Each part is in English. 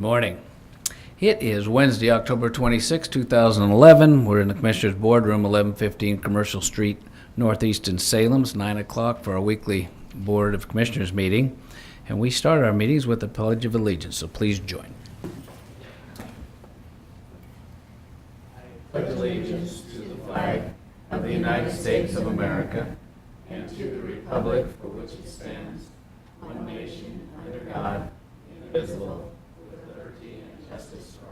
morning. It is Wednesday, October 26, 2011. We're in the Commissioner's Boardroom, 1115 Commercial Street, Northeast in Salem. It's 9 o'clock for our weekly Board of Commissioners meeting. And we start our meetings with the Pledge of Allegiance, so please join. I pledge allegiance to the flag of the United States of America and to the republic for which it stands, one nation, under God, indivisible, with liberty and justice for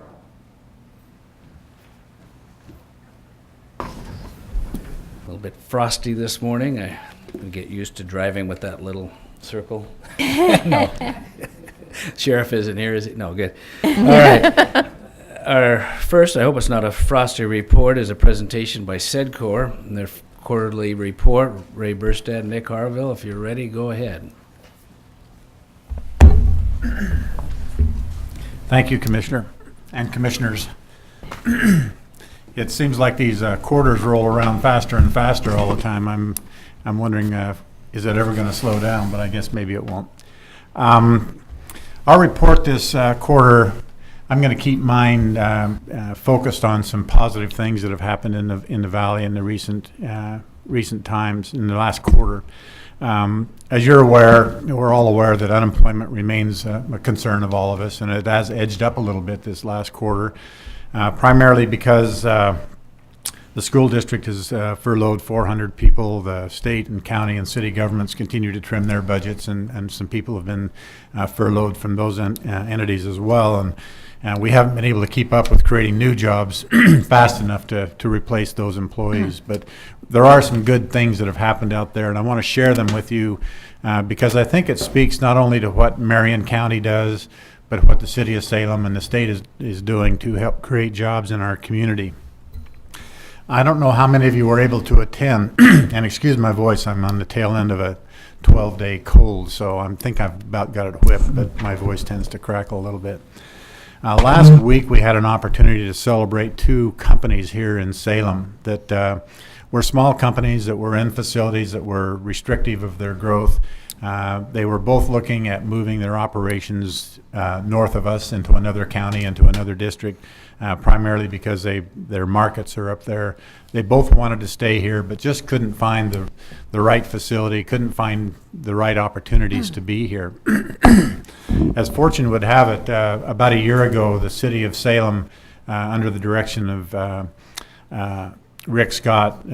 all. A little bit frosty this morning. I get used to driving with that little circle. No. Sheriff isn't here, is he? No, good. All right. Our first, I hope it's not a frosty report, is a presentation by SEDCOR and their quarterly report. Ray Burstad and Nick Harville, if you're ready, go ahead. Thank you, Commissioner and Commissioners. It seems like these quarters roll around faster and faster all the time. I'm wondering, is it ever going to slow down? But I guess maybe it won't. Our report this quarter, I'm going to keep mine focused on some positive things that have happened in the valley in the recent times in the last quarter. As you're aware, we're all aware that unemployment remains a concern of all of us, and it has edged up a little bit this last quarter, primarily because the school district has furloughed 400 people. The state and county and city governments continue to trim their budgets, and some people have been furloughed from those entities as well. And we haven't been able to keep up with creating new jobs fast enough to replace those employees. But there are some good things that have happened out there, and I want to share them with you because I think it speaks not only to what Marion County does, but what the city of Salem and the state is doing to help create jobs in our community. I don't know how many of you were able to attend, and excuse my voice, I'm on the tail end of a 12-day cold, so I think I've about got it whipped, but my voice tends to crackle a little bit. Last week we had an opportunity to celebrate two companies here in Salem that were small companies that were in facilities that were restrictive of their growth. They were both looking at moving their operations north of us into another county, into another district, primarily because their markets are up there. They both wanted to stay here, but just couldn't find the right facility, couldn't find the right opportunities to be here. As fortune would have it, about a year ago, the city of Salem, under the direction of Rick Scott,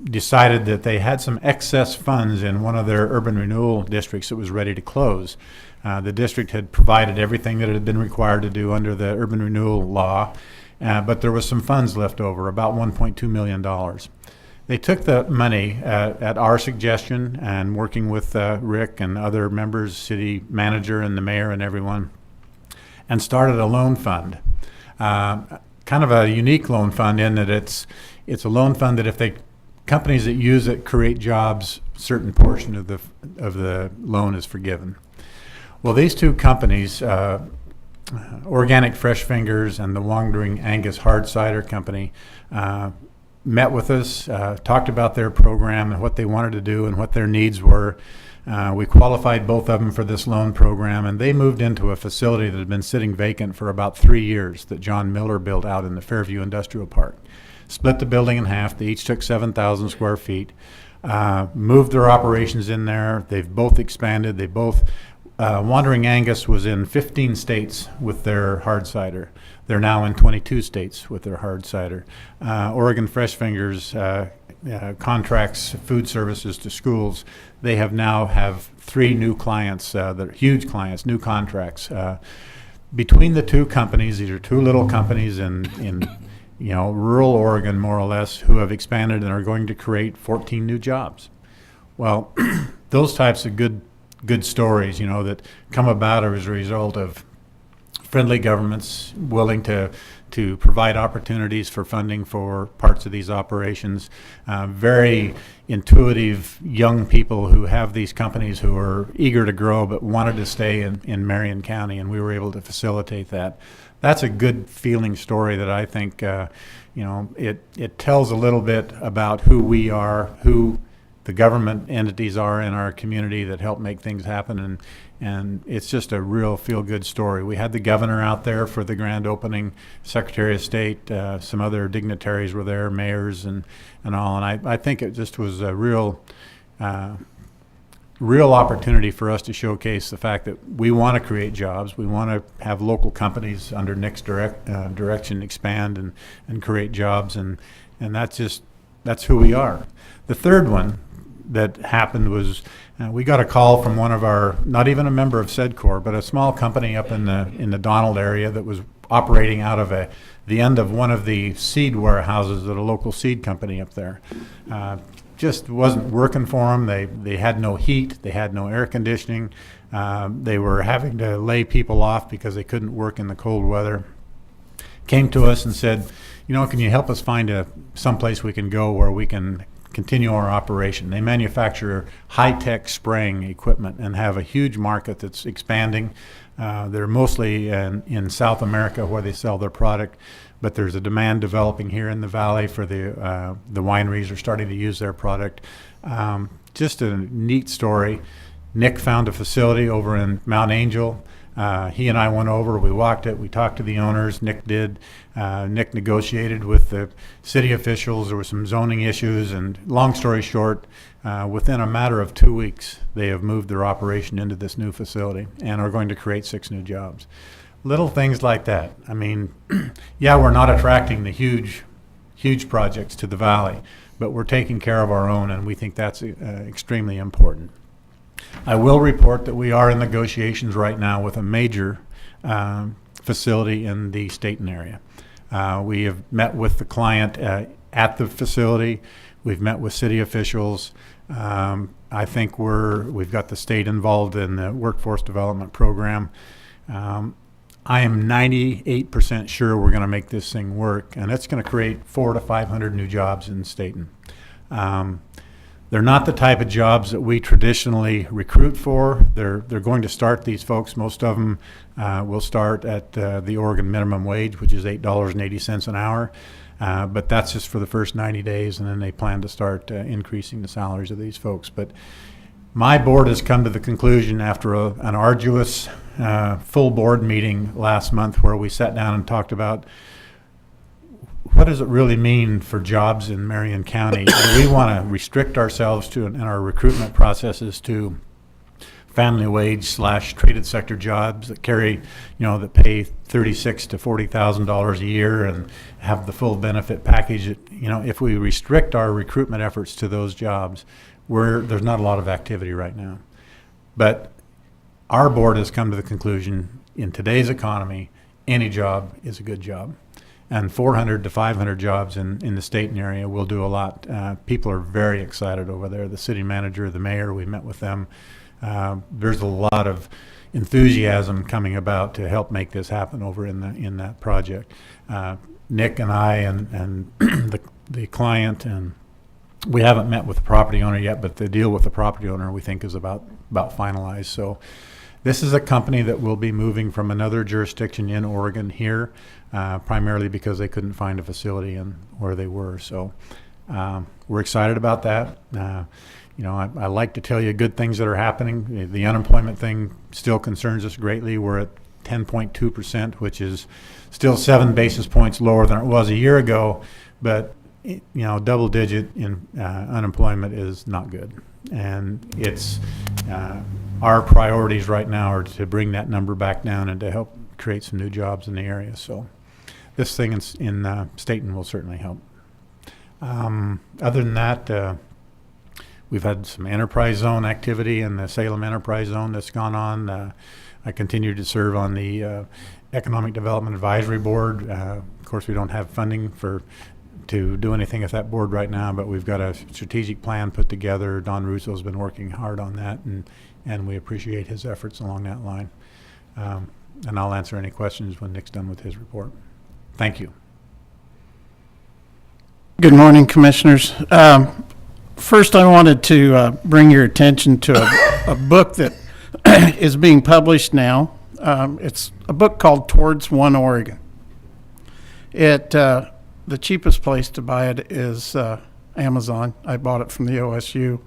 decided that they had some excess funds in one of their urban renewal districts that was ready to close. The district had provided everything that it had been required to do under the urban renewal law, but there was some funds left over, about $1.2 million. They took the money at our suggestion and working with Rick and other members, city manager and the mayor and everyone, and started a loan fund. Kind of a unique loan fund in that it's a loan fund that if companies that use it create jobs, certain portion of the loan is forgiven. Well, these two companies, Organic Fresh Fingers and the Wandering Angus Hard Cider Company, met with us, talked about their program and what they wanted to do and what their needs were. We qualified both of them for this loan program, and they moved into a facility that had been sitting vacant for about 3 years that John Miller built out in the Fairview Industrial Park. Split the building in half. They each took 7,000 square feet, moved their operations in there. They've both expanded. They both, Wandering Angus was in 15 states with their hard cider. They're now in 22 states with their hard cider. Oregon Fresh Fingers contracts food services to schools. They now have 3 new clients that are huge clients, new contracts. Between the two companies, these are two little companies in rural Oregon, more or less, who have expanded and are going to create 14 new jobs. Well, those types of good stories, that come about as a result of friendly governments willing to provide opportunities for funding for parts of these operations. Very intuitive young people who have these companies who are eager to grow but wanted to stay in Marion County, and we were able to facilitate that. That's a good feeling story that I think, it tells a little bit about who we are, who the government entities are in our community that help make things happen, and it's just a real feel-good story. We had the governor out there for the grand opening, Secretary of State, some other dignitaries were there, mayors and all, and I think it just was a real opportunity for us to showcase the fact that we want to create jobs. We want to have local companies under Nick's direction expand and create jobs, and that's who we are. The third one that happened was we got a call from one of our, not even a member of SEDCOR, but a small company up in the Donald area that was operating out of the end of one of the seed warehouses at a local seed company up there. Just wasn't working for them. They had no heat. They had no air conditioning. They were having to lay people off because they couldn't work in the cold weather. Came to us and said, can you help us find someplace we can go where we can continue our operation? They manufacture high-tech spraying equipment and have a huge market that's expanding. They're mostly in South America where they sell their product, but there's a demand developing here in the valley for the wineries are starting to use their product. Just a neat story. Nick found a facility over in Mount Angel. He and I went over, we walked it, we talked to the owners, Nick did. Nick negotiated with the city officials. There were some zoning issues, and long story short, within a matter of 2 weeks, they have moved their operation into this new facility and are going to create 6 new jobs. Little things like that. I mean, yeah, we're not attracting the huge projects to the valley, but we're taking care of our own, and we think that's extremely important. I will report that we are in negotiations right now with a major facility in the Staten area. We have met with the client at the facility. We've met with city officials. I think we've got the state involved in the workforce development program. I am 98% sure we're going to make this thing work, and it's going to create 400 to 500 new jobs in Staten. They're not the type of jobs that we traditionally recruit for. They're going to start, these folks, most of them will start at the Oregon minimum wage, which is $8.80 an hour. But that's just for the first 90 days, and then they plan to start increasing the salaries of these folks. But my board has come to the conclusion after an arduous full board meeting last month where we sat down and talked about what does it really mean for jobs in Marion County? Do we want to restrict ourselves in our recruitment processes to family wage / traded sector jobs that carry, that pay $36,000 to $40,000 a year and have the full benefit package? If we restrict our recruitment efforts to those jobs, there's not a lot of activity right now. But our board has come to the conclusion, in today's economy, any job is a good job. And 400 to 500 jobs in the Staten area will do a lot. People are very excited over there. The city manager, the mayor, we met with them. There's a lot of enthusiasm coming about to help make this happen over in that project. Nick and I and the client, and we haven't met with the property owner yet, but the deal with the property owner we think is about finalized. So this is a company that will be moving from another jurisdiction in Oregon here, primarily because they couldn't find a facility where they were. So we're excited about that. I like to tell you good things that are happening. The unemployment thing still concerns us greatly. We're at 10.2%, which is still 7 basis points lower than it was a year ago. But double digit in unemployment is not good. And it's our priorities right now are to bring that number back down and to help create some new jobs in the area. So this thing in Staten will certainly help. Other than that, we've had some enterprise zone activity in the Salem Enterprise Zone that's gone on. I continue to serve on the Economic Development Advisory Board. Of course, we don't have funding to do anything at that board right now, but we've got a strategic plan put together. Don Russo's been working hard on that, and we appreciate his efforts along that line. And I'll answer any questions when Nick's done with his report. Thank you. Good morning, Commissioners. First, I wanted to bring your attention to a book that is being published now. It's a book called Towards One Oregon. The cheapest place to buy it is Amazon. I bought it from the OSU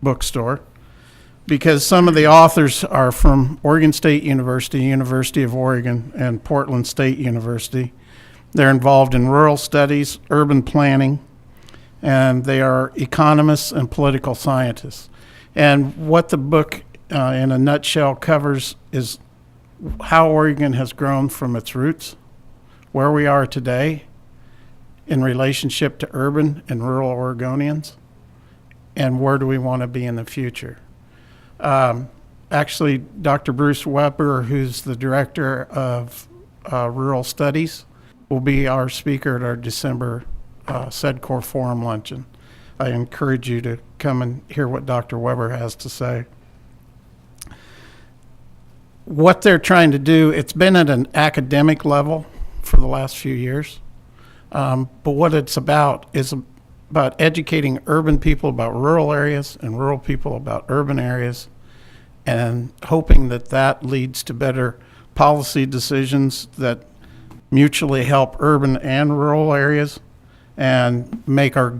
bookstore because some of the authors are from Oregon State University, University of Oregon, and Portland State University. They're involved in rural studies, urban planning, and they are economists and political scientists. And what the book, in a nutshell, covers is how Oregon has grown from its roots, where we are today in relationship to urban and rural Oregonians, and where do we want to be in the future. Actually, Dr. Bruce Weber, who's the director of rural studies, will be our speaker at our December SEDCOR Forum luncheon. I encourage you to come and hear what Dr. Weber has to say. What they're trying to do, it's been at an academic level for the last few years, but what it's about is about educating urban people about rural areas and rural people about urban areas, and hoping that that leads to better policy decisions that mutually help urban and rural areas and make our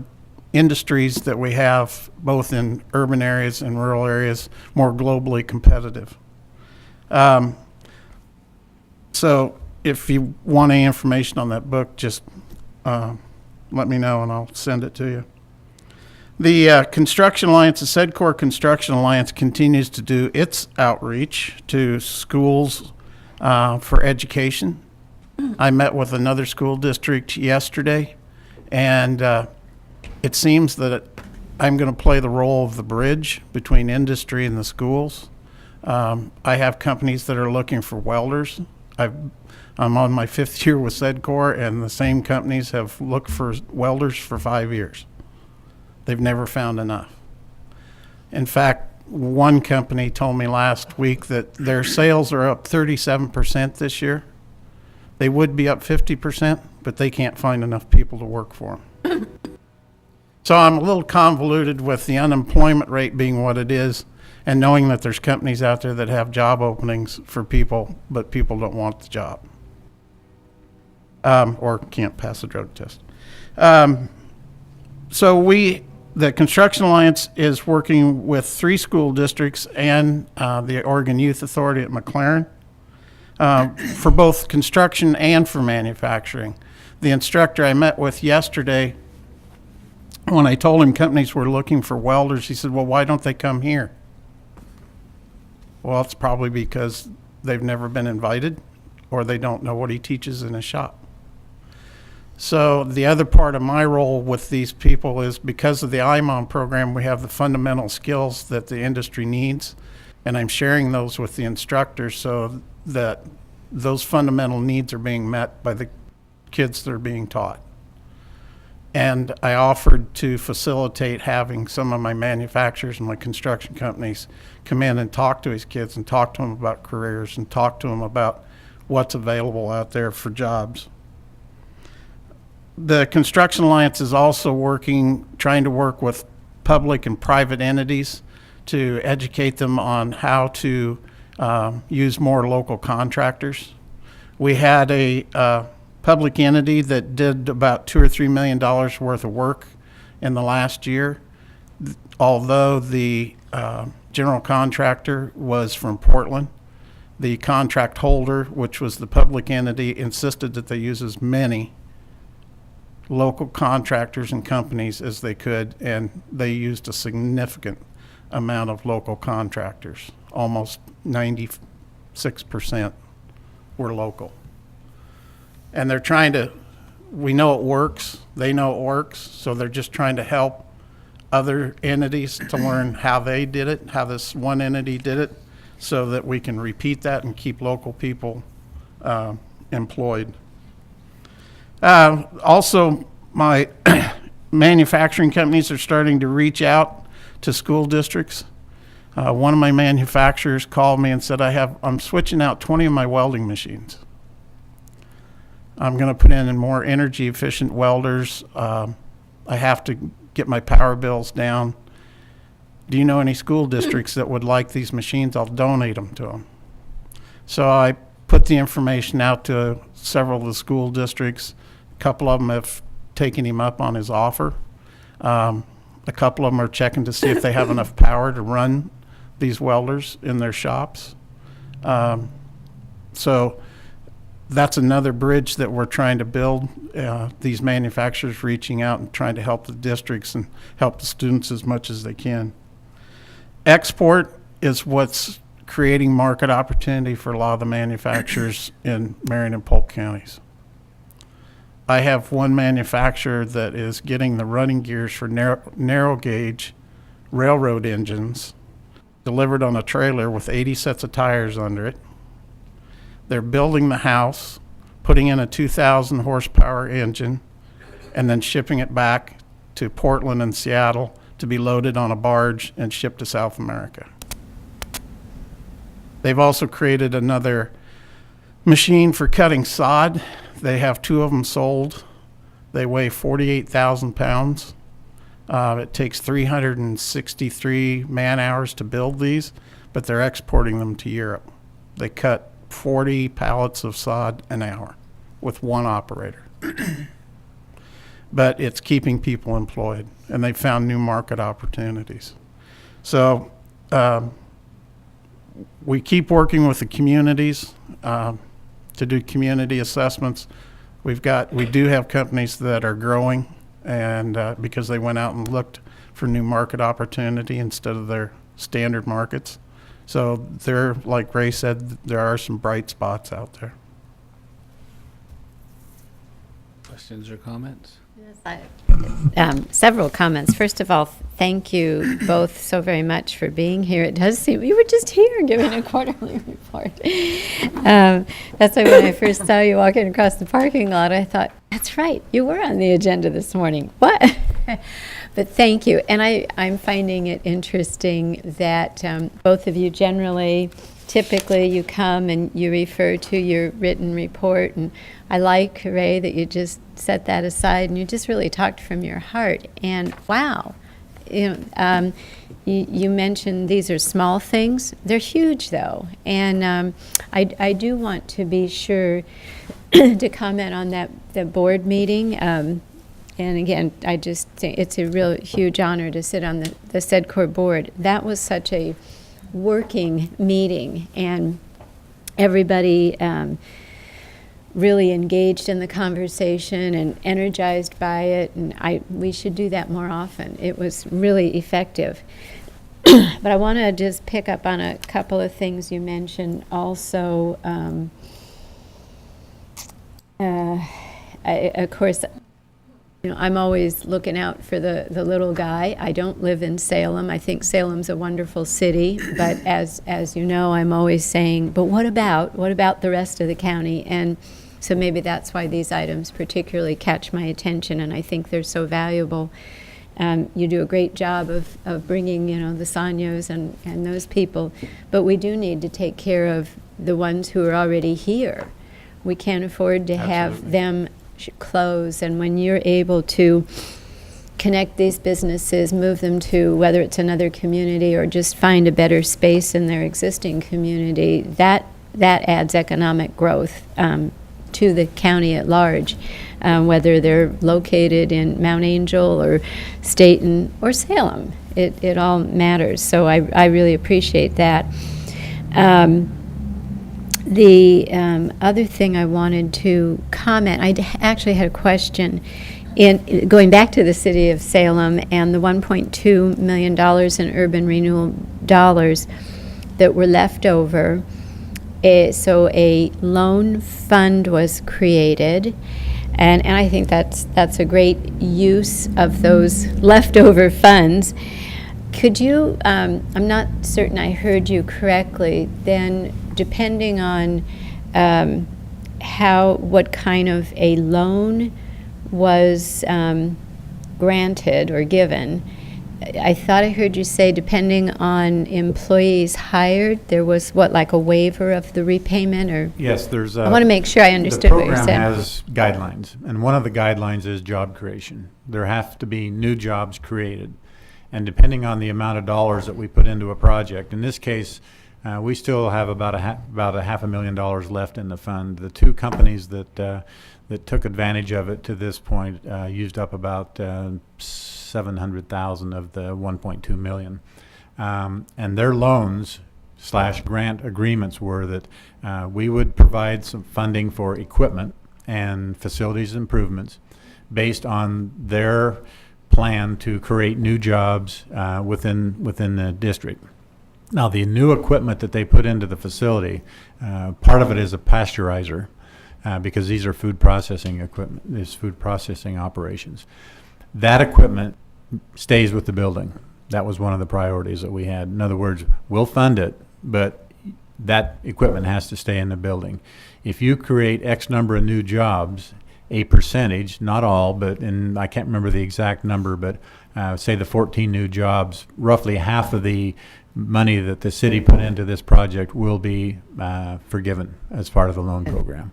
industries that we have both in urban areas and rural areas more globally competitive. So if you want any information on that book, just let me know and I'll send it to you. The Construction Alliance, the SEDCOR Construction Alliance, continues to do its outreach to schools for education. I met with another school district yesterday, and it seems that I'm going to play the role of the bridge between industry and the schools. I have companies that are looking for welders. I'm on my 5th year with SEDCOR, and the same companies have looked for welders for 5 years. They've never found enough. In fact, one company told me last week that their sales are up 37% this year. They would be up 50%, but they can't find enough people to work for them. So I'm a little convoluted with the unemployment rate being what it is, and knowing that there's companies out there that have job openings for people, but people don't want the job. Or can't pass a drug test. So the Construction Alliance is working with 3 school districts and the Oregon Youth Authority at McLaren for both construction and for manufacturing. The instructor I met with yesterday, when I told him companies were looking for welders, he said, well, why don't they come here? Well, it's probably because they've never been invited or they don't know what he teaches in his shop. So the other part of my role with these people is because of the IMOM program, we have the fundamental skills that the industry needs, and I'm sharing those with the instructors so that those fundamental needs are being met by the kids that are being taught. And I offered to facilitate having some of my manufacturers and my construction companies come in and talk to these kids and talk to them about careers and talk to them about what's available out there for jobs. The Construction Alliance is also trying to work with public and private entities to educate them on how to use more local contractors. We had a public entity that did about $2 or $3 million worth of work in the last year, although the general contractor was from Portland. The contract holder, which was the public entity, insisted that they use as many local contractors and companies as they could, and they used a significant amount of local contractors. Almost 96% were local. And they're trying to, we know it works, they know it works, so they're just trying to help other entities to learn how they did it, how this one entity did it, so that we can repeat that and keep local people employed. Also, my manufacturing companies are starting to reach out to school districts. One of my manufacturers called me and said, I'm switching out 20 of my welding machines. I'm going to put in more energy efficient welders. I have to get my power bills down. Do you know any school districts that would like these machines? I'll donate them to them. So I put the information out to several of the school districts. A couple of them have taking him up on his offer. A couple of them are checking to see if they have enough power to run these welders in their shops. So that's another bridge that we're trying to build, these manufacturers reaching out and trying to help the districts and help the students as much as they can. Export is what's creating market opportunity for a lot of the manufacturers in Marion and Polk counties. I have one manufacturer that is getting the running gears for narrow gauge railroad engines delivered on a trailer with 80 sets of tires under it. They're building the house, putting in a 2,000 horsepower engine, and then shipping it back to Portland and Seattle to be loaded on a barge and shipped to South America. They've also created another machine for cutting sod. They have 2 of them sold. They weigh 48,000 pounds. It takes 363 man hours to build these, but they're exporting them to Europe. They cut 40 pallets of sod an hour with one operator. But it's keeping people employed, and they found new market opportunities. So we keep working with the communities to do community assessments. We do have companies that are growing, and because they went out and looked for new market opportunity instead of their standard markets. So there, like Ray said, there are some bright spots out there. Questions or comments? Several comments. First of all, thank you both so very much for being here. It does seem you were just here giving a quarterly report. That's why when I first saw you walking across the parking lot, I thought, that's right, you were on the agenda this morning. What? But thank you. And I'm finding it interesting that both of you generally, typically you come and you refer to your written report, and I like, Ray, that you just set that aside and you just really talked from your heart. And wow, you mentioned these are small things. They're huge, though. And I do want to be sure to comment on that board meeting. And again, I just think it's a real huge honor to sit on the SEDCOR board. That was such a working meeting, and everybody really engaged in the conversation and energized by it, and we should do that more often. It was really effective. But I want to just pick up on a couple of things you mentioned also. Of course, I'm always looking out for the little guy. I don't live in Salem. I think Salem's a wonderful city, but as you know, I'm always saying, but what about the rest of the county? And so maybe that's why these items particularly catch my attention, and I think they're so valuable. You do a great job of bringing, the Sanyos and those people, but we do need to take care of the ones who are already here. We can't afford to have them close, and when you're able to connect these businesses, move them to whether it's another community or just find a better space in their existing community, that adds economic growth to the county at large, whether they're located in Mount Angel or Staten or Salem. It all matters, so I really appreciate that. The other thing I wanted to comment, I actually had a question in going back to the city of Salem and the $1.2 million in urban renewal dollars that were left over. So a loan fund was created, and I think that's a great use of those leftover funds. Could you, I'm not certain I heard you correctly, then depending on what kind of a loan was granted or given, I thought I heard you say depending on employees hired, there was like a waiver of the repayment, or? Yes, there's I want to make sure I understood what you said. The program has guidelines, and one of the guidelines is job creation. There have to be new jobs created. And depending on the amount of dollars that we put into a project, in this case, We still have about a $500,000 left in the fund. The two companies that took advantage of it to this point used up about 700,000 of the 1.2 million, and their loans / grant agreements were that we would provide some funding for equipment and facilities improvements based on their plan to create new jobs within the district. Now, the new equipment that they put into the facility, part of it is a pasteurizer, because these are food processing equipment, these food processing operations. That equipment stays with the building. That was one of the priorities that we had. In other words, we'll fund it, but that equipment has to stay in the building. If you create X number of new jobs, a percentage, not all, but I can't remember the exact number, but say the 14 new jobs, roughly half of the money that the city put into this project will be forgiven as part of the loan program.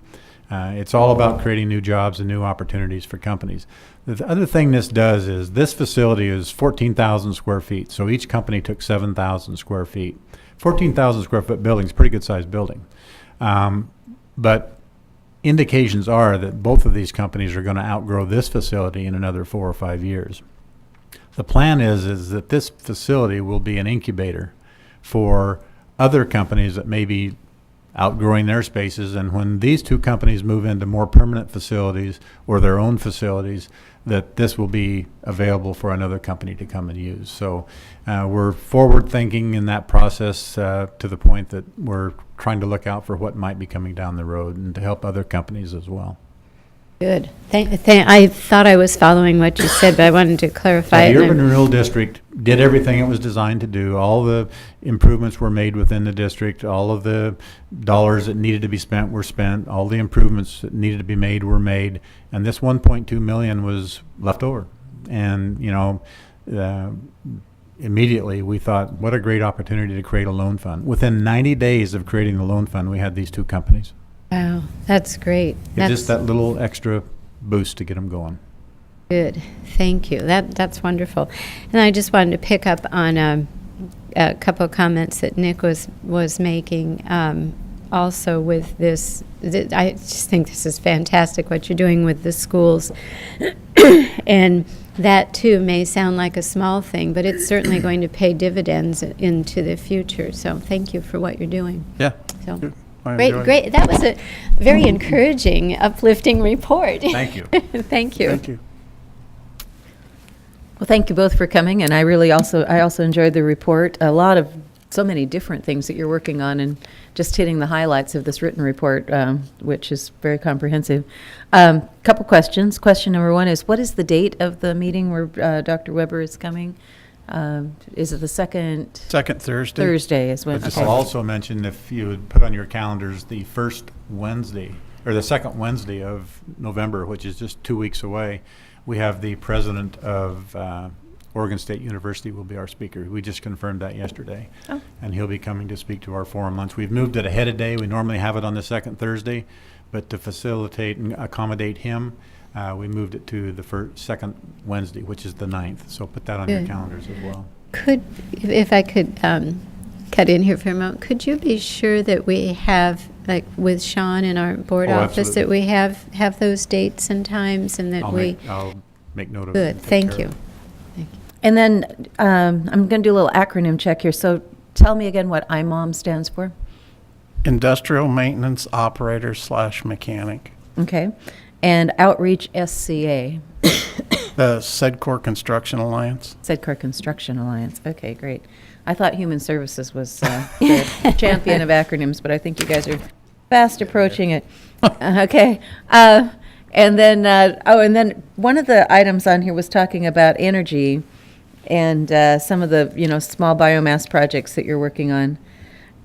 It's all about creating new jobs and new opportunities for companies. The other thing this does is this facility is 14,000 square feet, so each company took 7,000 square feet. 14,000 square foot building is a pretty good sized building. But indications are that both of these companies are going to outgrow this facility in another 4 or 5 years. The plan is that this facility will be an incubator for other companies that may be outgrowing their spaces, and when these two companies move into more permanent facilities or their own facilities, that this will be available for another company to come and use. So we're forward thinking in that process to the point that we're trying to look out for what might be coming down the road and to help other companies as well. Good. I thought I was following what you said, but I wanted to clarify The it. Urban Renewal District did everything it was designed to do. All the improvements were made within the district. All of the dollars that needed to be spent were spent. All the improvements that needed to be made were made. And this 1.2 million was left over. And, immediately we thought, what a great opportunity to create a loan fund. Within 90 days of creating the loan fund, we had these two companies. Wow, that's great. It's just that little extra boost to get them going. Good. Thank you. That's wonderful. And I just wanted to pick up on a couple of comments that Nick was making. Also with this, I just think this is fantastic what you're doing with the schools. And that too may sound like a small thing, but it's certainly going to pay dividends into the future. So thank you for what you're doing. Yeah. So. I enjoy it. Great. That was a very encouraging, uplifting report. Thank you. Thank you. Thank you. Well, thank you both for coming, and I also enjoyed the report. So many different things that you're working on, and just hitting the highlights of this written report, which is very comprehensive. Couple questions. Question number one is, what is the date of the meeting where Dr. Weber is coming? Is it the second Thursday? Thursday is when? I'll also mention, if you would put on your calendars the first Wednesday, or the second Wednesday of November, which is just 2 weeks away, we have the president of Oregon State University will be our speaker. We just confirmed that yesterday. Oh. And he'll be coming to speak to our forum lunch. We've moved it ahead of day. We normally have it on the second Thursday, but to facilitate and accommodate him, we moved it to the second Wednesday, which is the 9th. So put that on your Good. calendars as well. If I could cut in here for a moment, could you be sure that we have, like with Sean in our board office, absolutely. that we have those dates and times, and that I'll make note of it. Good. and take Thank care you. of it. And then I'm going to do a little acronym check here. So tell me again what IMOM stands for. Industrial Maintenance Operator / Mechanic. Okay. And Outreach SCA. The Sedcor Construction Alliance. Sedcor Construction Alliance. Okay, great. I thought Human Services was the champion of acronyms, but I think you guys are fast approaching it. Okay. And then one of the items on here was talking about energy and some of the small biomass projects that you're working on.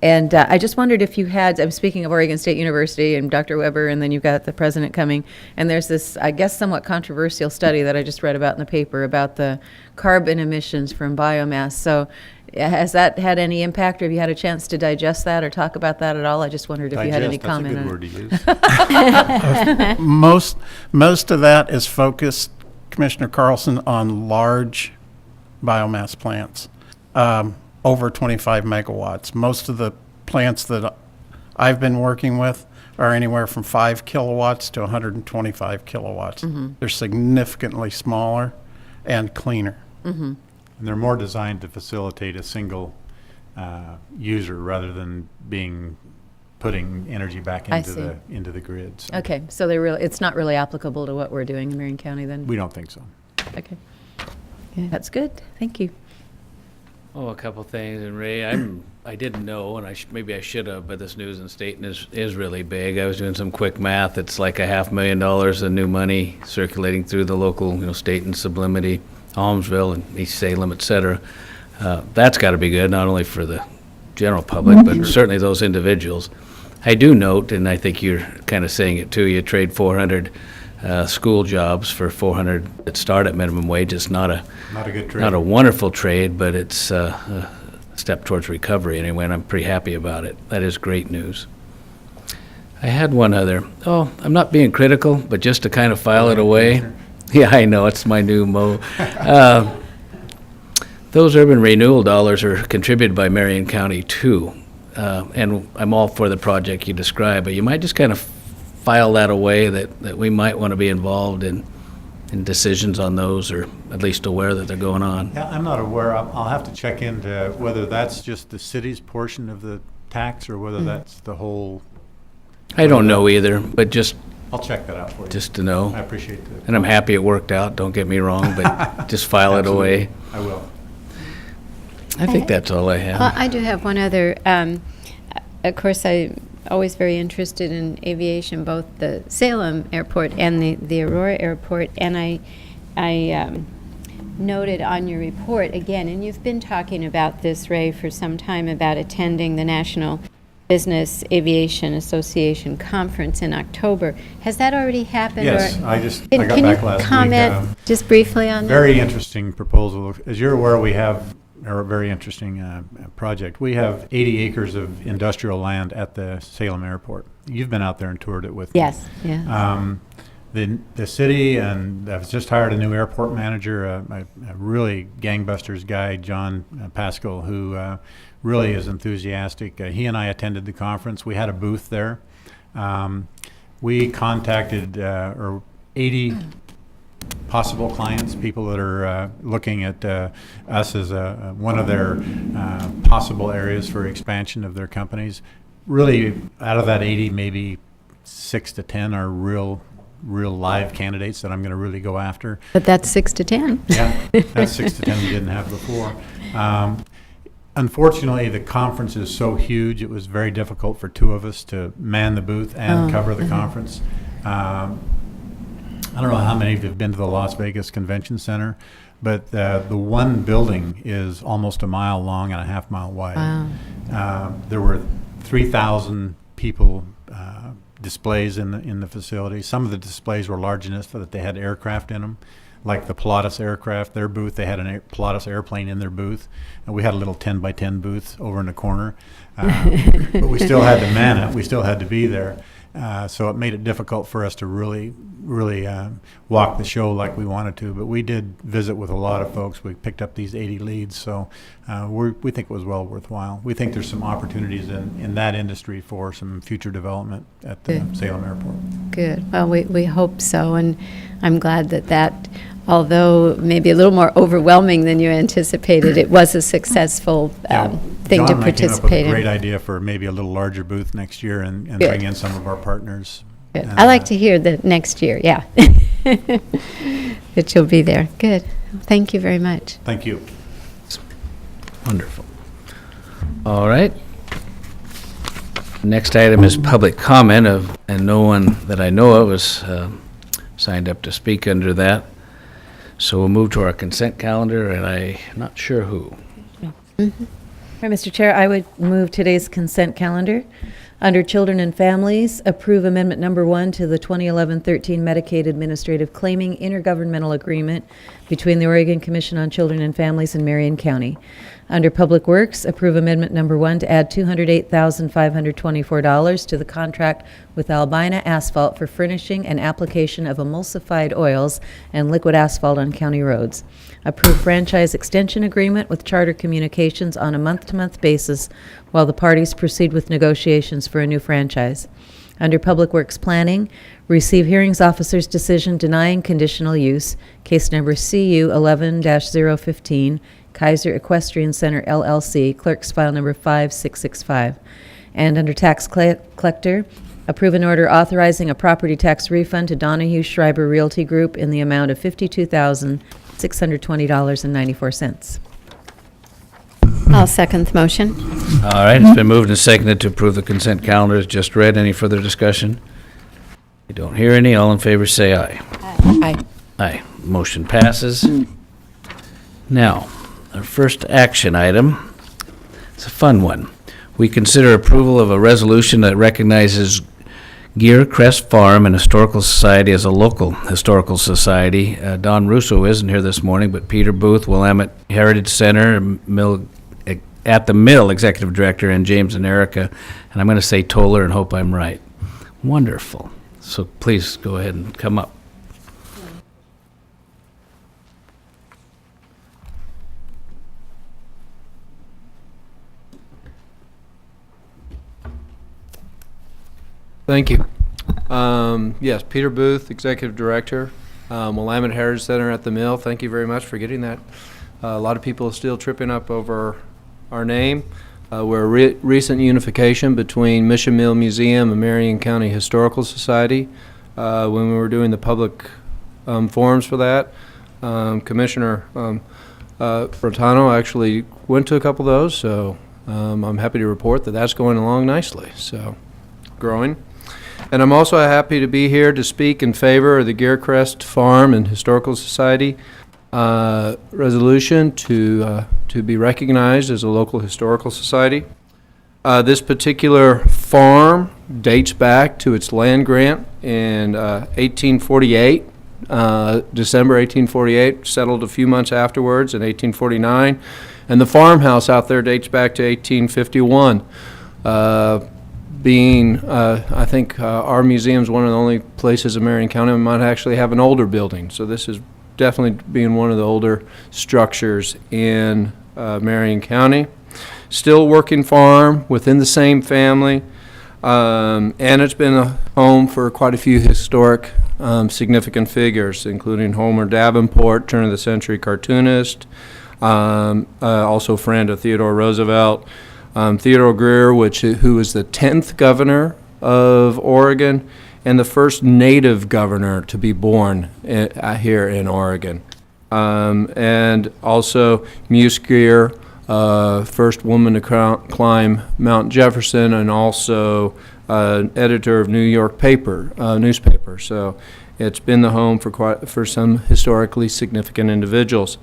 And I just wondered if you had, I'm speaking of Oregon State University and Dr. Weber, and then you've got the president coming, and there's this, I guess, somewhat controversial study that I just read about in the paper about the carbon emissions from biomass. So has that had any impact, or have you had a chance to digest that or talk about that at all? I just wondered if you had any comment on it. That's a good word to use. Most of that is focused, Commissioner Carlson, on large biomass plants, over 25 megawatts. Most of the plants that I've been working with are anywhere from 5 kilowatts to 125 kilowatts. They're significantly smaller and cleaner. And they're more designed to facilitate a single user rather than putting energy back I into see. into the grid. So Okay, so it's not really applicable to what we're doing in Marion County then? we don't think so. Okay. Good. That's good. Thank you. Oh, a couple things, and Ray, I didn't know, and maybe I should have, but this news in Staten is really big. I was doing some quick math. It's like $500,000 of new money circulating through the local, Staten, Sublimity, Almsville, and East Salem, et cetera. That's got to be good, not only for the general public, but certainly those individuals. I do note, and I think you're kind of saying it too, you trade 400 school jobs for 400 that start at minimum wage. It's not a Not a good trade. not a wonderful trade, but it's a step towards recovery anyway, and I'm pretty happy about it. That is great news. I had one other. Oh, I'm not being critical, but just to kind of file it away. Yeah, I know, it's my new mo. Those urban renewal dollars are contributed by Marion County too. And I'm all for the project you described, but you might just kind of file that away that we might want to be involved in decisions on those, or at least aware that they're going on. Yeah, I'm not aware. I'll have to check into whether that's just the city's portion of the tax or whether that's the whole. I don't know either, but just I'll check that out for you. to know. I appreciate that. And I'm happy it worked out, don't get me wrong, but just file it away. I will. I think that's all I have. Well, I do have one other. Of course, I'm always very interested in aviation, both the Salem Airport and the Aurora Airport. And I noted on your report again, and you've been talking about this, Ray, for some time, about attending the National Business Aviation Association Conference in October. Has that already happened? Yes, or I got can back you last week. comment just briefly on that? Very interesting proposal. As you're aware, we have a very interesting project. We have 80 acres of industrial land at the Salem Airport. You've been out there and toured it with me. Yes, yeah. The city, and I've just hired a new airport manager, a really gangbusters guy, John Pascal, who really is enthusiastic. He and I attended the conference. We had a booth there. We contacted 80 possible clients, people that are looking at us as one of their possible areas for expansion of their companies. Really, out of that 80, maybe 6 to 10 are real live candidates that I'm going to really go after. But that's 6 to 10. Yeah, that's 6 to 10 we didn't have before. Unfortunately, the conference is so huge, it was very difficult for two of us to man the booth and cover the conference. I don't know how many of you have been to the Las Vegas Convention Center, but the one building is almost a mile long and a half mile wide. Wow. There were 3,000 people displays in the facility. Some of the displays were large enough that they had aircraft in them, like the Pilatus aircraft. Their booth, they had a Pilatus airplane in their booth, and we had a little 10 by 10 booth over in the corner. But we still had to man it. We still had to be there. So it made it difficult for us to really walk the show like we wanted to. But we did visit with a lot of folks. We picked up these 80 leads, so we think it was well worthwhile. We think there's some opportunities in that industry for some future development at the Salem Airport. Good. Well, we hope so, and I'm glad that, although maybe a little more overwhelming than you anticipated, it was a successful thing to John and I came up with participate a great in. idea for maybe a little larger booth next year and Good. bring in some of our partners. Good. And, I like to hear that next year, yeah, that you'll be there. Good. Thank you very much. Thank you. Wonderful. All right. Next item is public comment and no one that I know of is signed up to speak under that. So we'll move to our consent calendar, and I'm not sure who. Right, Mr. Chair, I would move today's consent calendar. Under Children and Families, approve Amendment Number 1 to the 2011-13 Medicaid Administrative Claiming Intergovernmental Agreement between the Oregon Commission on Children and Families and Marion County. Under Public Works, approve Amendment Number 1 to add $208,524 to the contract with Albina Asphalt for furnishing and application of emulsified oils and liquid asphalt on county roads. Approve franchise extension agreement with Charter Communications on a month-to-month basis while the parties proceed with negotiations for a new franchise. Under Public Works Planning, receive hearings officer's decision denying conditional use, case number CU 11-015, Keizer Equestrian Center, LLC, Clerk's file number 5665. And under Tax Collector, approve an order authorizing a property tax refund to Donahue Schreiber Realty Group in the amount of $52,620.94. I'll second the motion. All right, it's been moved and seconded to approve the consent calendar as just read. Any further discussion? You don't hear any. All in favor say aye. Aye. Aye. Motion passes. Now, our first action item, it's a fun one. We consider approval of a resolution that recognizes Geer, Crest Farm and Historical Society as a local historical society. Don Russo isn't here this morning, but Peter Booth, Willamette Heritage Center, at the Mill Executive Director, and James and Erica, and I'm going to say Toller and hope I'm right. Wonderful. So please go ahead and come up. Thank you. Yes, Peter Booth, Executive Director, Willamette Heritage Center at the Mill. Thank you very much for getting that. A lot of people are still tripping up over our name. We're a recent unification between Mission Mill Museum and Marion County Historical Society. When we were doing the public forums for that, Commissioner Bertano actually went to a couple of those, so I'm happy to report that that's going along nicely, so growing. And I'm also happy to be here to speak in favor of the Geer Crest Farm and Historical Society resolution to be recognized as a local historical society. This particular farm dates back to its land grant in 1848, December 1848, settled a few months afterwards in 1849, and the farmhouse out there dates back to 1851. I think our museum is one of the only places in Marion County that might actually have an older building. So this is definitely being one of the older structures in Marion County. Still working farm within the same family, and it's been a home for quite a few historic significant figures, including Homer Davenport, turn-of-the-century cartoonist, also friend of Theodore Roosevelt, Theodore Geer, who was the 10th governor of Oregon and the first native governor to be born here in Oregon. And also Muse Geer, first woman to climb Mount Jefferson, and also editor of New York newspaper. So it's been the home for some historically significant individuals.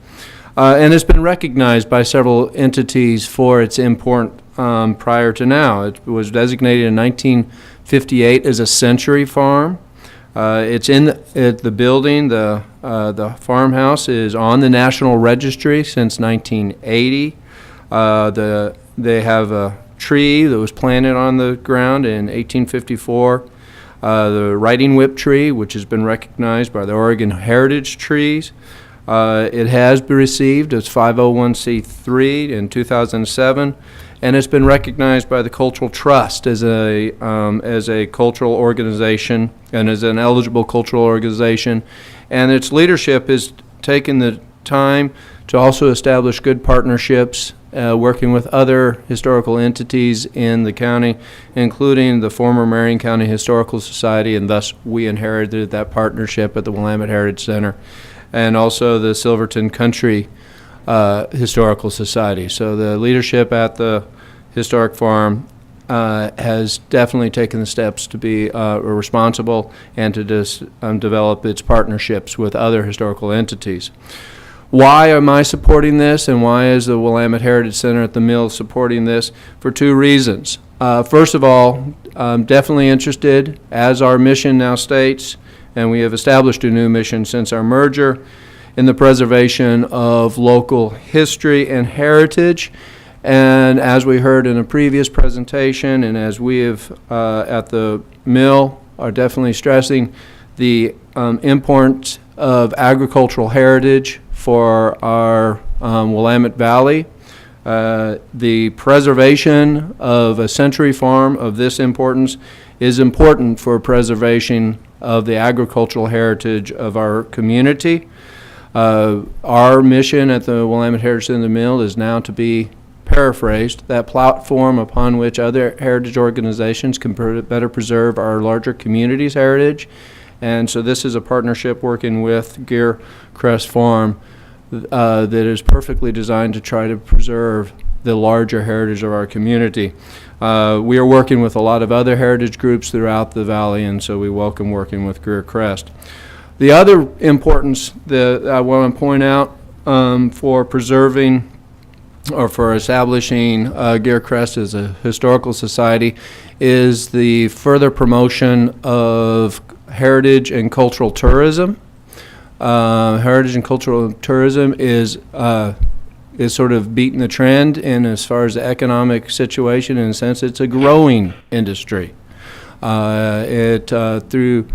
And it's been recognized by several entities for its import prior to now. It was designated in 1958 as a century farm. It's in the building. The farmhouse is on the National Registry since 1980. They have a tree that was planted on the ground in 1854. The riding whip tree, which has been recognized by the Oregon Heritage Trees. It has been received as 501c3 in 2007, and it's been recognized by the Cultural Trust as a cultural organization and as an eligible cultural organization. And its leadership has taken the time to also establish good partnerships, working with other historical entities in the county, including the former Marion County Historical Society, and thus we inherited that partnership at the Willamette Heritage Center, and also the Silverton Country Historical Society. So the leadership at the historic farm has definitely taken the steps to be responsible and to develop its partnerships with other historical entities. Why am I supporting this, and why is the Willamette Heritage Center at the Mill supporting this? For two reasons. First of all, I'm definitely interested, as our mission now states, and we have established a new mission since our merger, in the preservation of local history and heritage. And as we heard in a previous presentation, and as we have at the mill, are definitely stressing the importance of agricultural heritage for our Willamette Valley. The preservation of a century farm of this importance is important for preservation of the agricultural heritage of our community. Our mission at the Willamette Heritage Center Mill is now to be paraphrased, that platform upon which other heritage organizations can better preserve our larger community's heritage. And so this is a partnership working with Geer Crest Farm that is perfectly designed to try to preserve the larger heritage of our community. We are working with a lot of other heritage groups throughout the valley, and so we welcome working with Geer Crest. The other importance that I want to point out for preserving or for establishing Geer Crest as a historical society is the further promotion of heritage and cultural tourism. Heritage and cultural tourism is sort of beating the trend in as far as the economic situation. In a sense, it's a growing industry. Through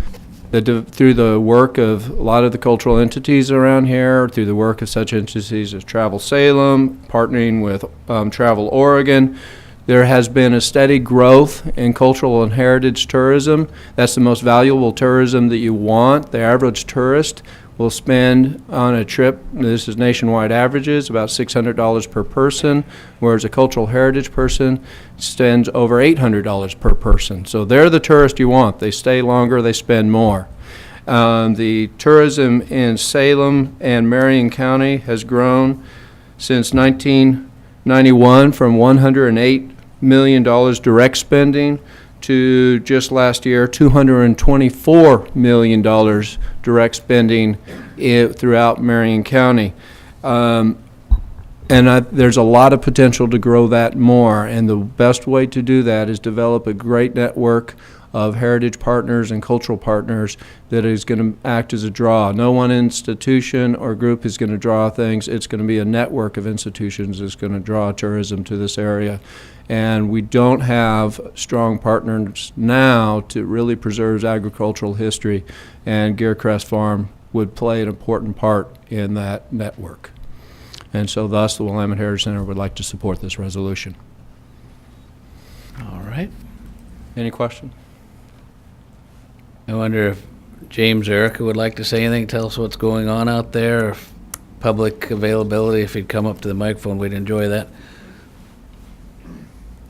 the work of a lot of the cultural entities around here, through the work of such entities as Travel Salem, partnering with Travel Oregon, there has been a steady growth in cultural and heritage tourism. That's the most valuable tourism that you want. The average tourist will spend on a trip, this is nationwide averages, about $600 per person, whereas a cultural heritage person spends over $800 per person. So they're the tourist you want. They stay longer, they spend more. The tourism in Salem and Marion County has grown since 1991 from $108 million direct spending to just last year, $224 million direct spending throughout Marion County. There's a lot of potential to grow that more, and the best way to do that is develop a great network of heritage partners and cultural partners that is going to act as a draw. No one institution or group is going to draw things. It's going to be a network of institutions that's going to draw tourism to this area. And we don't have strong partners now to really preserve agricultural history, and Geer Crest Farm would play an important part in that network. And so thus the Willamette Heritage Center would like to support this resolution. All right. Any question? I wonder if James or Erica would like to say anything, tell us what's going on out there, or public availability. If he'd come up to the microphone, we'd enjoy that.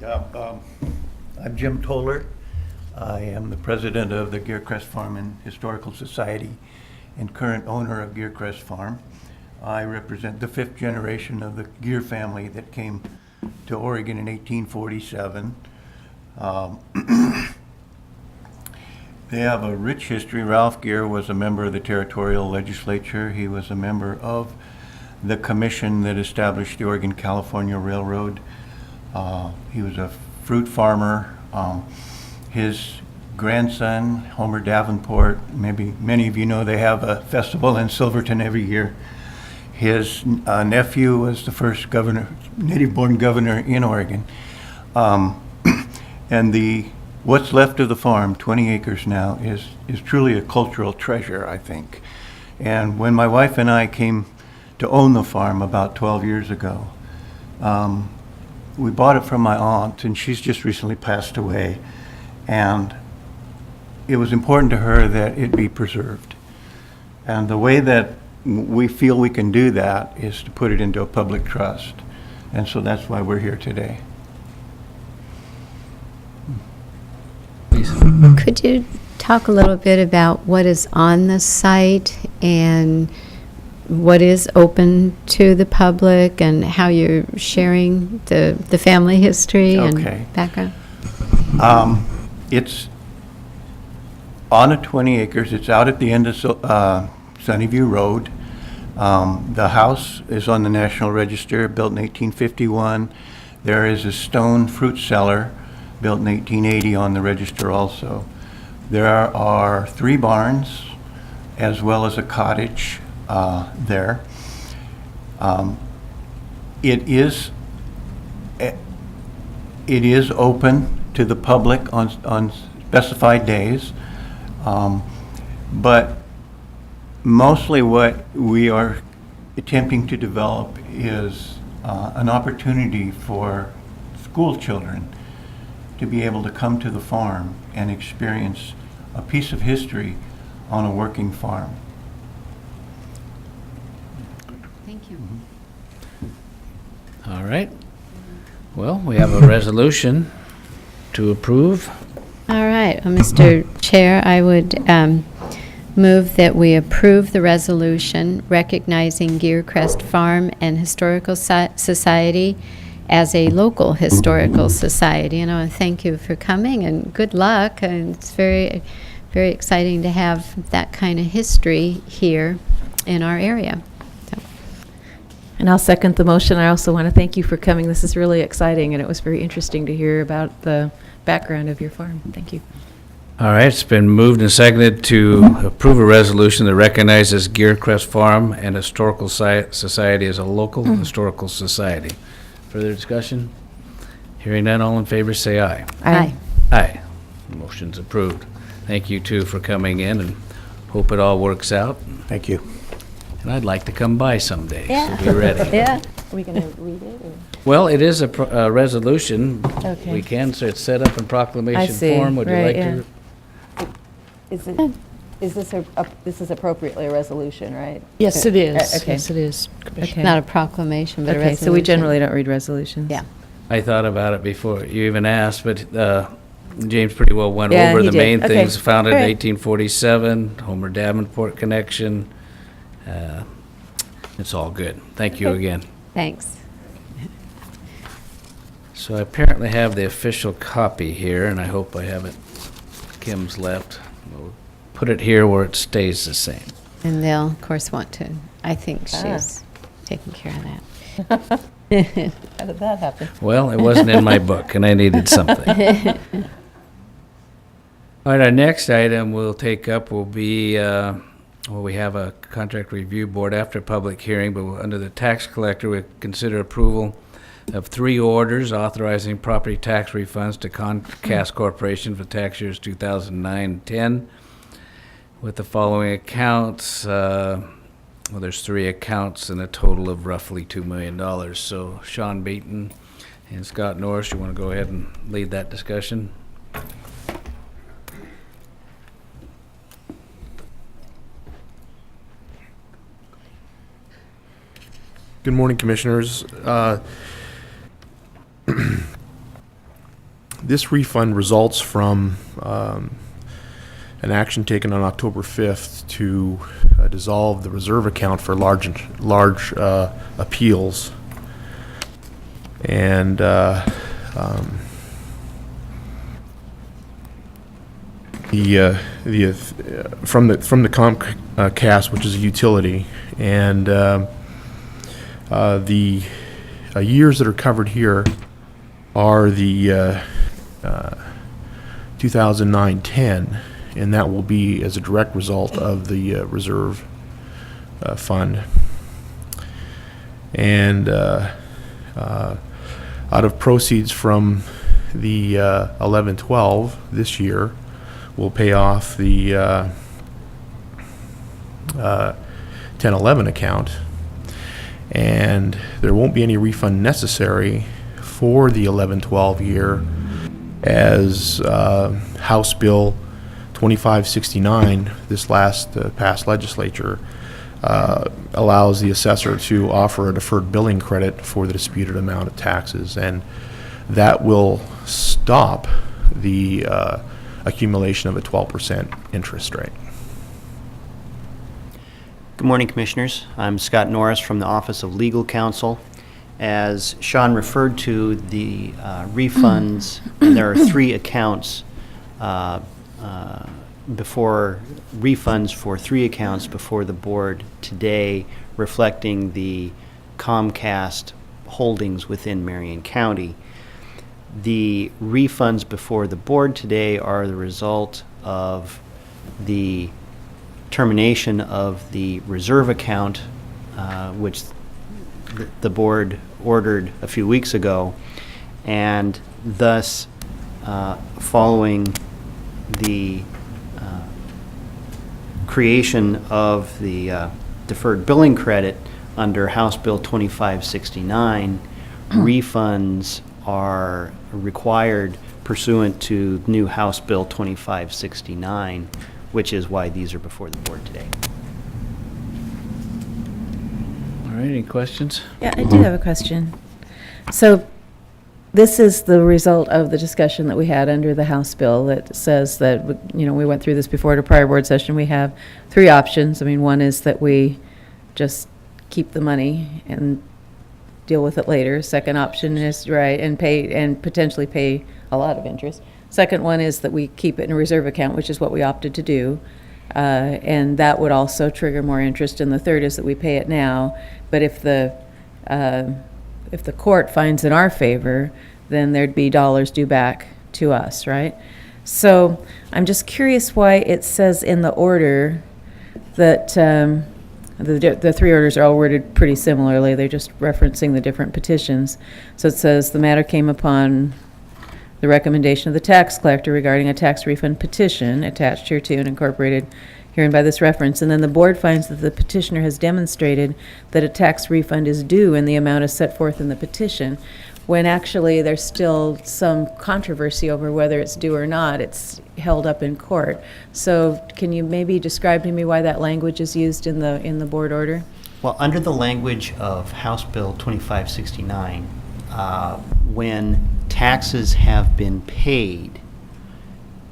Yeah, I'm Jim Toller. I am the president of the Geer Crest Farm and Historical Society and current owner of Geer Crest Farm. I represent the 5th generation of the Geer family that came to Oregon in 1847. They have a rich history. Ralph Geer was a member of the territorial legislature. He was a member of the commission that established the Oregon-California Railroad. He was a fruit farmer. His grandson, Homer Davenport, maybe many of you know they have a festival in Silverton every year. His nephew was the first governor, native-born governor in Oregon. And what's left of the farm, 20 acres now, is truly a cultural treasure, I think. And when my wife and I came to own the farm about 12 years ago, we bought it from my aunt, and she's just recently passed away. And it was important to her that it be preserved. And the way that we feel we can do that is to put it into a public trust. And so that's why we're here today. Could you talk a little bit about what is on the site and what is open to the public and how you're sharing the family history Okay. and background? It's on a 20 acres. It's out at the end of Sunnyview Road. The house is on the National Register, built in 1851. There is a stone fruit cellar built in 1880 on the register also. There are 3 barns as well as a cottage there. It is open to the public on specified days, but mostly what we are attempting to develop is an opportunity for school children to be able to come to the farm and experience a piece of history on a working farm. Thank you. All right. Well, we have a resolution to approve. All right, well, Mr. Chair, I would move that we approve the resolution recognizing Geer, Crest Farm and Historical Society as a local historical society. And I want to thank you for coming, and good luck. And it's very, very exciting to have that kind of history here in our area. So, And I'll second the motion. I also want to thank you for coming. This is really exciting, and it was very interesting to hear about the background of your farm. Thank you. All right, it's been moved and seconded to approve a resolution that recognizes Geer, Crest Farm and Historical Society as a local historical society. Further discussion? Hearing none, all in favor, say aye. Aye. Aye. Motion's approved. Thank you, too, for coming in, and hope it all works out. Thank you. And I'd like to come by someday, Yeah. so be ready. Yeah. Are we going to read it? Or? Well, it is a resolution. Okay. We can, so it's set up in proclamation see. form. Would you Right, like yeah. to? Is this is appropriately a resolution, right? Yes, it is. Okay. Yes, it is, Commissioner. Okay. Not a proclamation, but a Okay, resolution. so we generally don't read resolutions. Yeah. I thought about it before you even asked, but James pretty well went Yeah, over he the did. main Okay. things. Founded in All right. 1847, Homer Davenport connection. It's all good. Thank you Okay. again. Thanks. So I apparently have the official copy here, and I hope I have it. Kim's left. We'll put it here where it stays the same. And they'll, of course, want to, I think she's taking care of that. How did that happen? Well, it wasn't in my book, and I needed something. All right, our next item we'll take up will be, we have a contract review board after public hearing, but under the tax collector, we consider approval of 3 orders authorizing property tax refunds to Comcast Corporation for tax years 2009-10 with the following accounts. Well, there's 3 accounts and a total of roughly $2 million. So Sean Beaton and Scott Norris, you want to go ahead and lead that discussion? Good morning, Commissioners. This refund results from an action taken on October 5th to dissolve the reserve account for large appeals. And from the Comcast, which is a utility, and the years that are covered here are the 2009-10, and that will be as a direct result of the reserve fund. And out of proceeds from the 11-12 this year, we'll pay off the 10-11 account, and there won't be any refund necessary for the 11-12 year, as House Bill 2569, this past legislature, allows the assessor to offer a deferred billing credit for the disputed amount of taxes, and that will stop the accumulation of a 12% interest rate. Good morning, Commissioners. I'm Scott Norris from the Office of Legal Counsel. As Sean referred to, the refunds, and there are 3 accounts before refunds for 3 accounts before the board today, reflecting the Comcast holdings within Marion County. The refunds before the board today are the result of the termination of the reserve account, which the board ordered a few weeks ago, and thus following the creation of the deferred billing credit under House Bill 2569, refunds are required pursuant to new House Bill 2569, which is why these are before the board today. All right, any questions? Yeah, I do have a question. So this is the result of the discussion that we had under the House bill that says that, you know, we went through this before at a prior board session. We have three options. I mean, one is that we just keep the money and deal with it later. Second option is, right, and pay, and potentially pay a lot of interest. Second one is that we keep it in a reserve account, which is what we opted to do. And that would also trigger more interest. And the third is that we pay it now. But if the court finds in our favor, then there'd be dollars due back to us, right? So I'm just curious why it says in the order that the three orders are all worded pretty similarly. They're just referencing the different petitions. So it says the matter came upon the recommendation of the tax collector regarding a tax refund petition attached hereto and incorporated herein by this reference. And then the board finds that the petitioner has demonstrated that a tax refund is due in the amount as set forth in the petition, when actually there's still some controversy over whether it's due or not. It's held up in court. So can you maybe describe to me why that language is used in the board order? Well, under the language of House Bill 2569, when taxes have been paid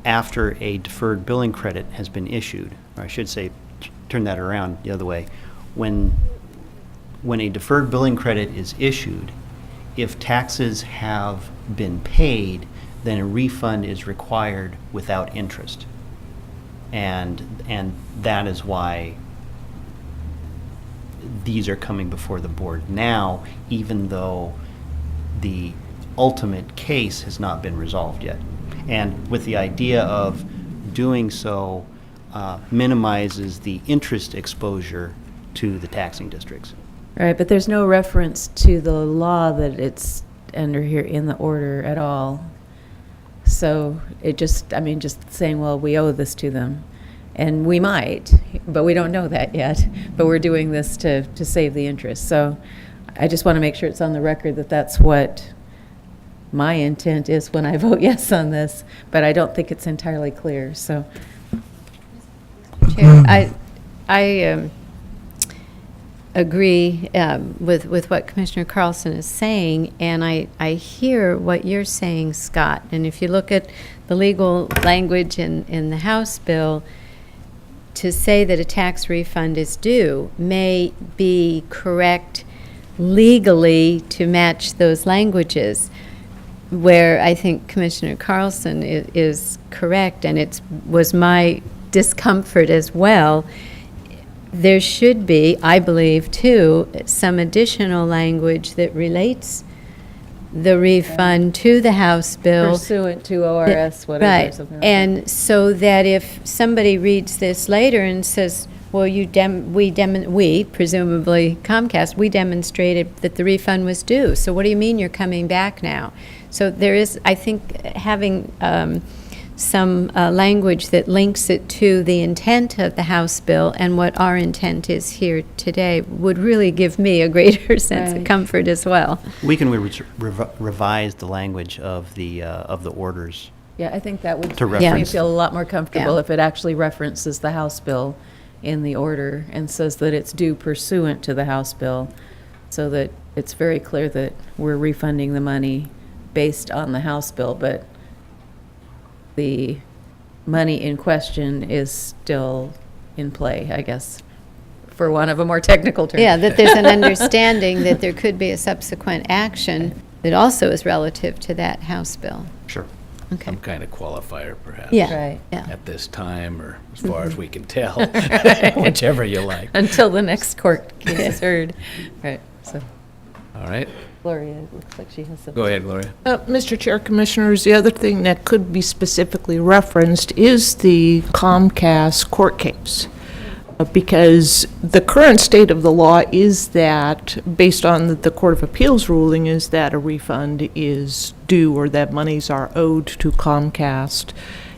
after a deferred billing credit has been issued, or I should say, turn that around the other way, when a deferred billing credit is issued, if taxes have been paid, then a refund is required without interest. And that is why these are coming before the board now, even though the ultimate case has not been resolved yet. And with the idea of doing so minimizes the interest exposure to the taxing districts. Right, but there's no reference to the law that it's under here in the order at all. So it just, I mean, just saying, well, we owe this to them. And we might, but we don't know that yet. But we're doing this to save the interest. So I just want to make sure it's on the record that that's what my intent is when I vote yes on this. But I don't think it's entirely clear, so. Chair, I agree with what Commissioner Carlson is saying, and I hear what you're saying, Scott. And if you look at the legal language in the House bill, to say that a tax refund is due may be correct legally to match those languages, where I think Commissioner Carlson is correct, and it was my discomfort as well. There should be, I believe, too, some additional language that relates the refund to the House bill. Pursuant to ORS, whatever. Right, Something like and so that if somebody reads this later and says, well, we, presumably Comcast, we demonstrated that the refund was due, so what do you mean you're coming back now? So there is, I think, having some language that links it to the intent of the House bill and what our intent is here today would really give me a greater sense of Right. comfort as well. We can revise the language of the orders. Yeah, I think that would To make me reference. feel a lot more comfortable Yeah. if it actually references the House bill in the order and says that it's due pursuant to the House bill, so that it's very clear that we're refunding the money based on the House bill, but the money in question is still in play, I guess, for one of a more technical term. Yeah, that there's an understanding that there could be a subsequent action that also is relative to that House bill. Sure. Okay. Some kind of qualifier, perhaps. Yeah. Right. Yeah. At this time, or as far as we can tell, whichever you like. Until the next court case is heard. Right, so. All right. Gloria, it looks like she has something. Go ahead, Gloria. Mr. Chair, Commissioners, the other thing that could be specifically referenced is the Comcast court case. Because the current state of the law is that, based on the Court of Appeals ruling, is that a refund is due or that monies are owed to Comcast.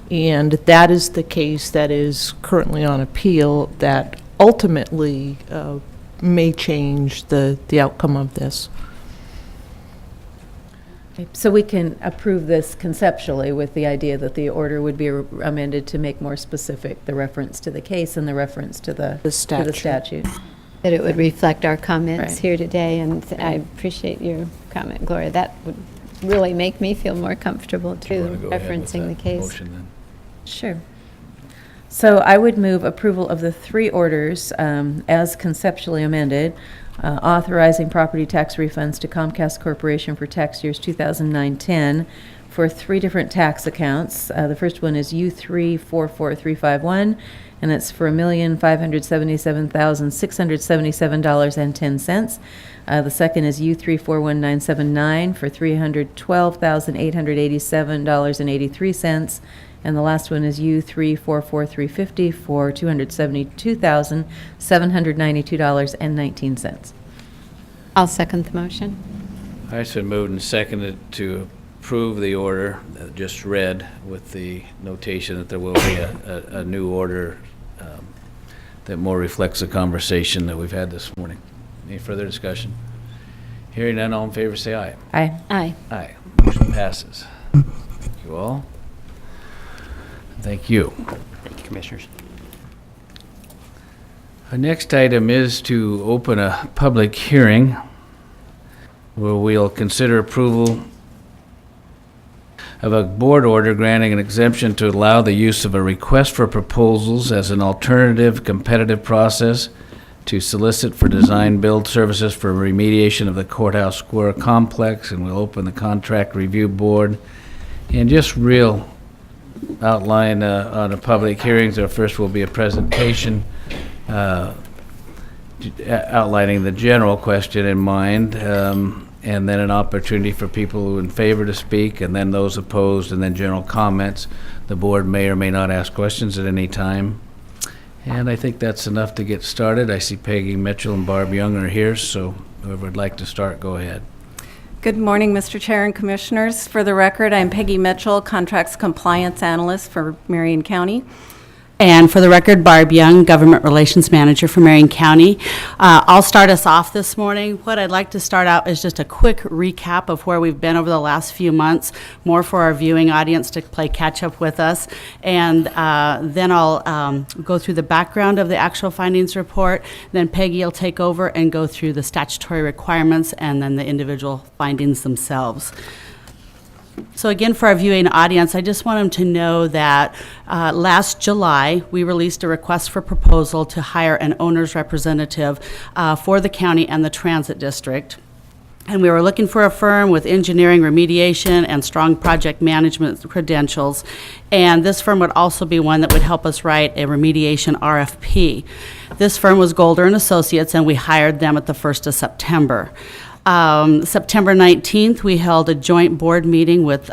And that is the case that is currently on appeal that ultimately may change the outcome of this. So we can approve this conceptually with the idea that the order would be amended to make more specific the reference to the case and the reference to the statute. That it would reflect our comments Right. here today, and I appreciate your comment, Gloria. That would really make me feel more comfortable, Do you too, wanna go ahead with referencing the that case. motion then? Sure. So I would move approval of the 3 orders as conceptually amended, authorizing property tax refunds to Comcast Corporation for tax years 2009-10 for 3 different tax accounts. The first one is U344351, and it's for $1,577,677.10. The second is U341979 for $312,887.83. And the last one is U344350 for $272,792.19. I'll second the motion. All right, so moved and seconded to approve the order that just read with the notation that there will be a new order that more reflects the conversation that we've had this morning. Any further discussion? Hearing none, all in favor say aye. Aye. Aye. Aye. Motion passes. Thank you all. Thank you. Thank you, Commissioners. Our next item is to open a public hearing where we'll consider approval of a board order granting an exemption to allow the use of a request for proposals as an alternative competitive process to solicit for design-build services for remediation of the Courthouse Square complex, and we'll open the contract review board. And just real outline on the public hearings. There first will be a presentation outlining the general question in mind, and then an opportunity for people who are in favor to speak, and then those opposed, and then general comments. The board may or may not ask questions at any time. And I think that's enough to get started. I see Peggy Mitchell and Barb Young are here, so whoever would like to start, go ahead. Good morning, Mr. Chair and Commissioners. For the record, I'm Peggy Mitchell, Contracts Compliance Analyst for Marion County. And for the record, Barb Young, Government Relations Manager for Marion County. I'll start us off this morning. What I'd like to start out is just a quick recap of where we've been over the last few months, more for our viewing audience to play catch up with us. And then I'll go through the background of the actual findings report. Then Peggy will take over and go through the statutory requirements and then the individual findings themselves. So again, for our viewing audience, I just want them to know that last July, we released a request for proposal to hire an owner's representative for the county and the transit district. And we were looking for a firm with engineering, remediation, and strong project management credentials. And this firm would also be one that would help us write a remediation RFP. This firm was Golder and Associates, and we hired them at the 1st of September. September 19th, we held a joint board meeting with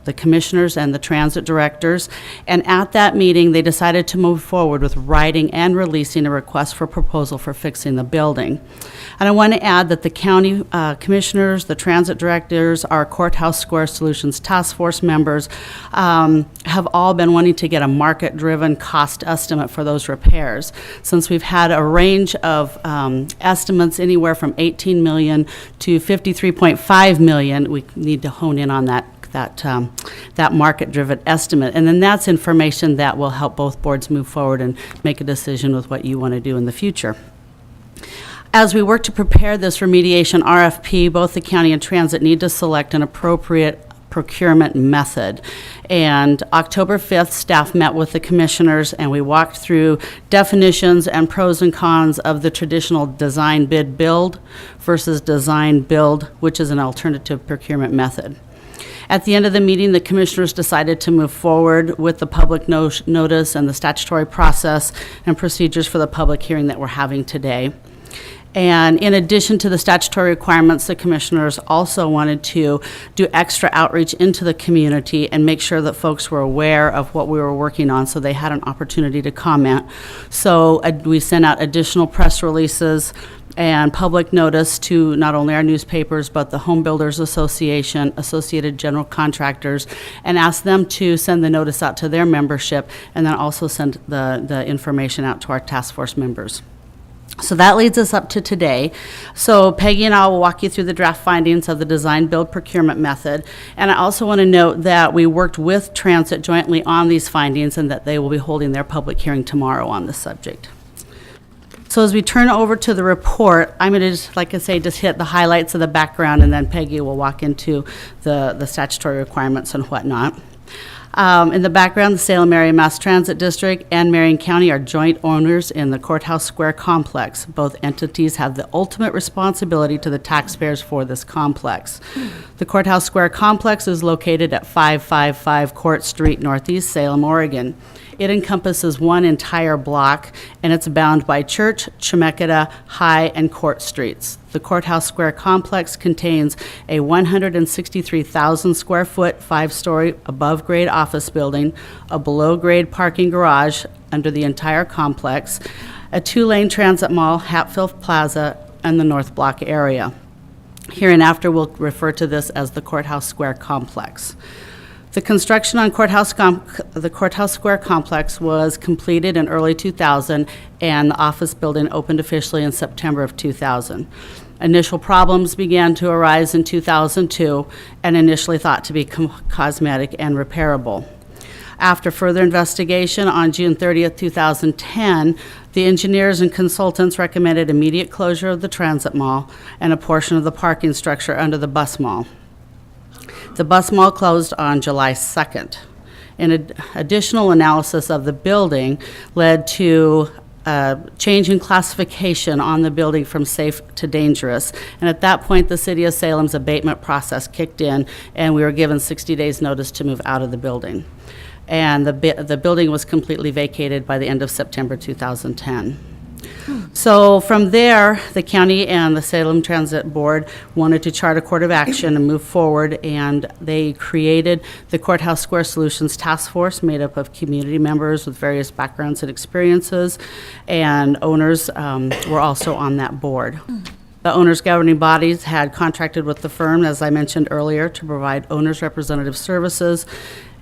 the commissioners and the transit directors, and at that meeting, they decided to move forward with writing and releasing a request for proposal for fixing the building. And I want to add that the county commissioners, the transit directors, our Courthouse Square Solutions Task Force members have all been wanting to get a market-driven cost estimate for those repairs. Since we've had a range of estimates anywhere from $18 million to $53.5 million, we need to hone in on that market-driven estimate. And then that's information that will help both boards move forward and make a decision with what you want to do in the future. As we work to prepare this remediation RFP, both the county and transit need to select an appropriate procurement method. And October 5th, staff met with the commissioners and we walked through definitions and pros and cons of the traditional design bid build versus design build, which is an alternative procurement method. At the end of the meeting, the commissioners decided to move forward with the public notice and the statutory process and procedures for the public hearing that we're having today. And in addition to the statutory requirements, the commissioners also wanted to do extra outreach into the community and make sure that folks were aware of what we were working on so they had an opportunity to comment. So we sent out additional press releases and public notice to not only our newspapers, but the Home Builders Association, Associated General Contractors, and asked them to send the notice out to their membership, and then also send the information out to our task force members. So that leads us up to today. So Peggy and I will walk you through the draft findings of the design build procurement method. And I also want to note that we worked with Transit jointly on these findings and that they will be holding their public hearing tomorrow on this subject. So as we turn over to the report, I'm going to just, like I say, just hit the highlights of the background, and then Peggy will walk into the statutory requirements and whatnot. In the background, the Salem-Marion Mass Transit District and Marion County are joint owners in the Courthouse Square complex. Both entities have the ultimate responsibility to the taxpayers for this complex. The Courthouse Square complex is located at 555 Court Street, Northeast Salem, Oregon. It encompasses one entire block, and it's bound by Church, Chemeketa, High, and Court Streets. The Courthouse Square complex contains a 163,000 square foot, 5-story above-grade office building, a below-grade parking garage under the entire complex, a 2-lane transit mall, Hatfield Plaza, and the North Block area. Hereinafter, we'll refer to this as the Courthouse Square complex. The construction on the Courthouse Square complex was completed in early 2000, and the office building opened officially in September of 2000. Initial problems began to arise in 2002 and initially thought to be cosmetic and repairable. After further investigation, on June 30th, 2010, the engineers and consultants recommended immediate closure of the transit mall and a portion of the parking structure under the bus mall. The bus mall closed on July 2nd. Additional analysis of the building led to a change in classification on the building from safe to dangerous. And at that point, the City of Salem's abatement process kicked in, and we were given 60 days' notice to move out of the building. And the building was completely vacated by the end of September 2010. So from there, the county and the Salem Transit Board wanted to chart a course of action and move forward, and they created the Courthouse Square Solutions Task Force, made up of community members with various backgrounds and experiences, and owners were also on that board. The owners' governing bodies had contracted with the firm, as I mentioned earlier, to provide owners' representative services.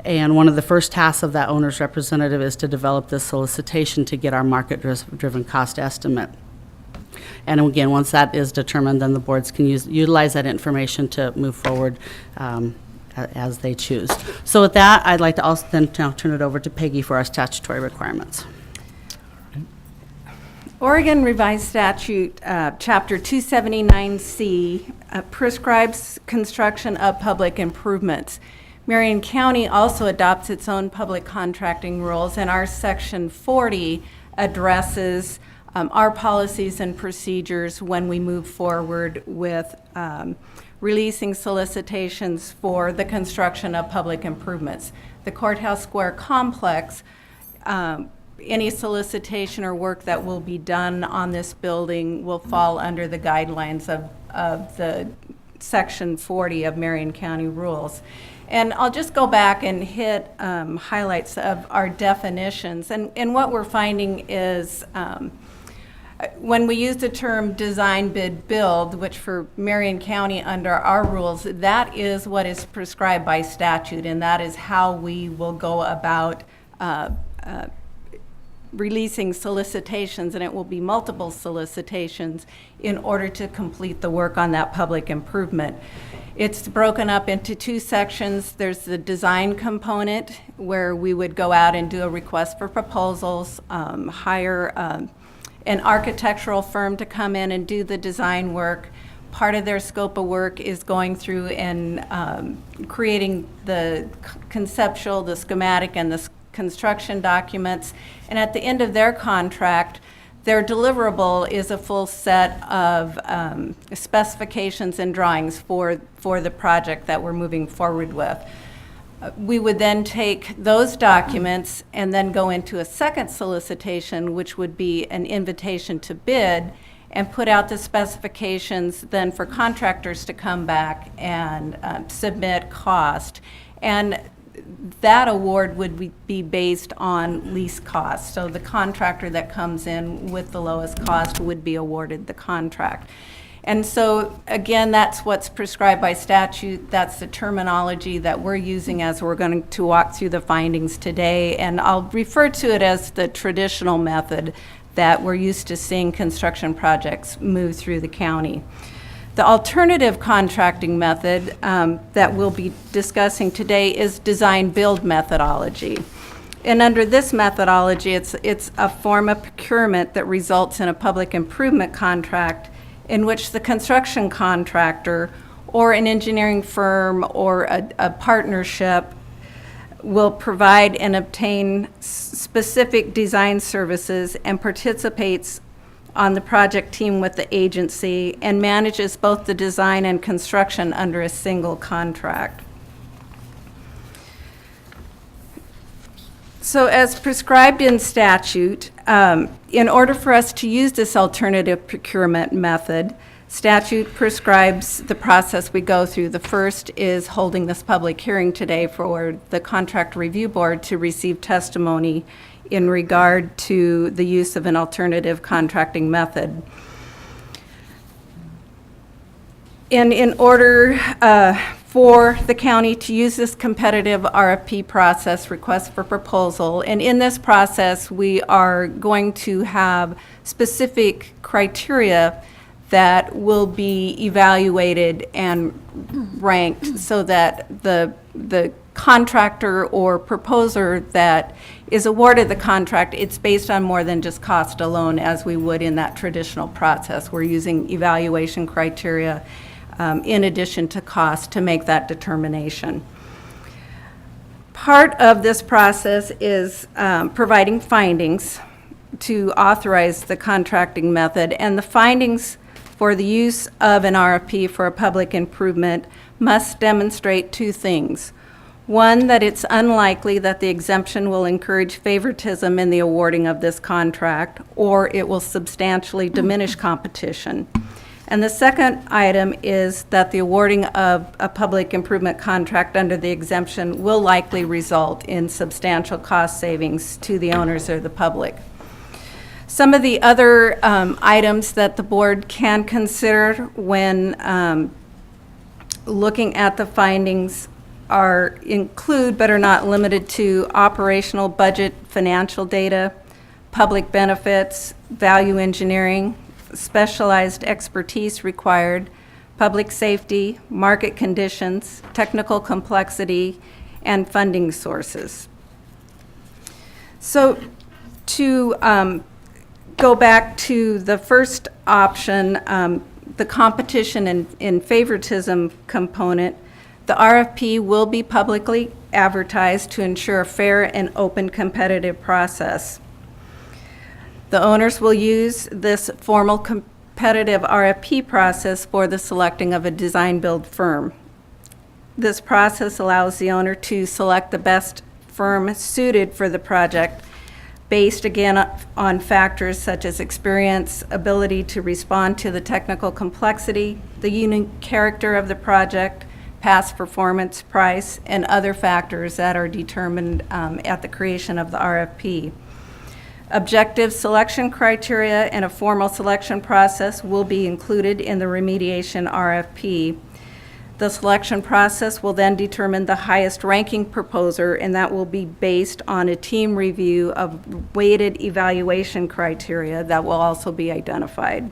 And one of the first tasks of that owner's representative is to develop this solicitation to get our market-driven cost estimate. And again, once that is determined, then the boards can utilize that information to move forward as they choose. So with that, I'd like to also then now turn it over to Peggy for our statutory requirements. Oregon Revised Statute, Chapter 279C, prescribes construction of public improvements. Marion County also adopts its own public contracting rules, and our Section 40 addresses our policies and procedures when we move forward with releasing solicitations for the construction of public improvements. The Courthouse Square complex, any solicitation or work that will be done on this building will fall under the guidelines of the Section 40 of Marion County rules. And I'll just go back and hit highlights of our definitions. And what we're finding is when we use the term design, bid, build, which for Marion County under our rules, that is what is prescribed by statute, and that is how we will go about releasing solicitations, and it will be multiple solicitations in order to complete the work on that public improvement. It's broken up into two sections. There's the design component, where we would go out and do a request for proposals, hire an architectural firm to come in and do the design work. Part of their scope of work is going through and creating the conceptual, the schematic, and the construction documents. And at the end of their contract, their deliverable is a full set of specifications and drawings for the project that we're moving forward with. We would then take those documents and then go into a second solicitation, which would be an invitation to bid, and put out the specifications then for contractors to come back and submit cost. And that award would be based on least cost. So the contractor that comes in with the lowest cost would be awarded the contract. And so, again, that's what's prescribed by statute. That's the terminology that we're using as we're going to walk through the findings today. And I'll refer to it as the traditional method that we're used to seeing construction projects move through the county. The alternative contracting method that we'll be discussing today is design-build methodology. And under this methodology, it's a form of procurement that results in a public improvement contract in which the construction contractor or an engineering firm or a partnership will provide and obtain specific design services and participates on the project team with the agency and manages both the design and construction under a single contract. So as prescribed in statute, in order for us to use this alternative procurement method, statute prescribes the process we go through. The first is holding this public hearing today for the Contract Review Board to receive testimony in regard to the use of an alternative contracting method. And in order for the county to use this competitive RFP process, request for proposal, and in this process, we are going to have specific criteria that will be evaluated and ranked so that the contractor or proposer that is awarded the contract, it's based on more than just cost alone as we would in that traditional process. We're using evaluation criteria in addition to cost to make that determination. Part of this process is providing findings to authorize the contracting method, and the findings for the use of an RFP for a public improvement must demonstrate two things. One, that it's unlikely that the exemption will encourage favoritism in the awarding of this contract, or it will substantially diminish competition. And the second item is that the awarding of a public improvement contract under the exemption will likely result in substantial cost savings to the owners or the public. Some of the other items that the board can consider when looking at the findings include, but are not limited to, operational budget financial data, public benefits, value engineering, specialized expertise required, public safety, market conditions, technical complexity, and funding sources. So to go back to the first option, the competition and favoritism component, the RFP will be publicly advertised to ensure a fair and open competitive process. The owners will use this formal competitive RFP process for the selecting of a design-build firm. This process allows the owner to select the best firm suited for the project based, again, on factors such as experience, ability to respond to the technical complexity, the unique character of the project, past performance, price, and other factors that are determined at the creation of the RFP. Objective selection criteria and a formal selection process will be included in the remediation RFP. The selection process will then determine the highest ranking proposer, and that will be based on a team review of weighted evaluation criteria that will also be identified.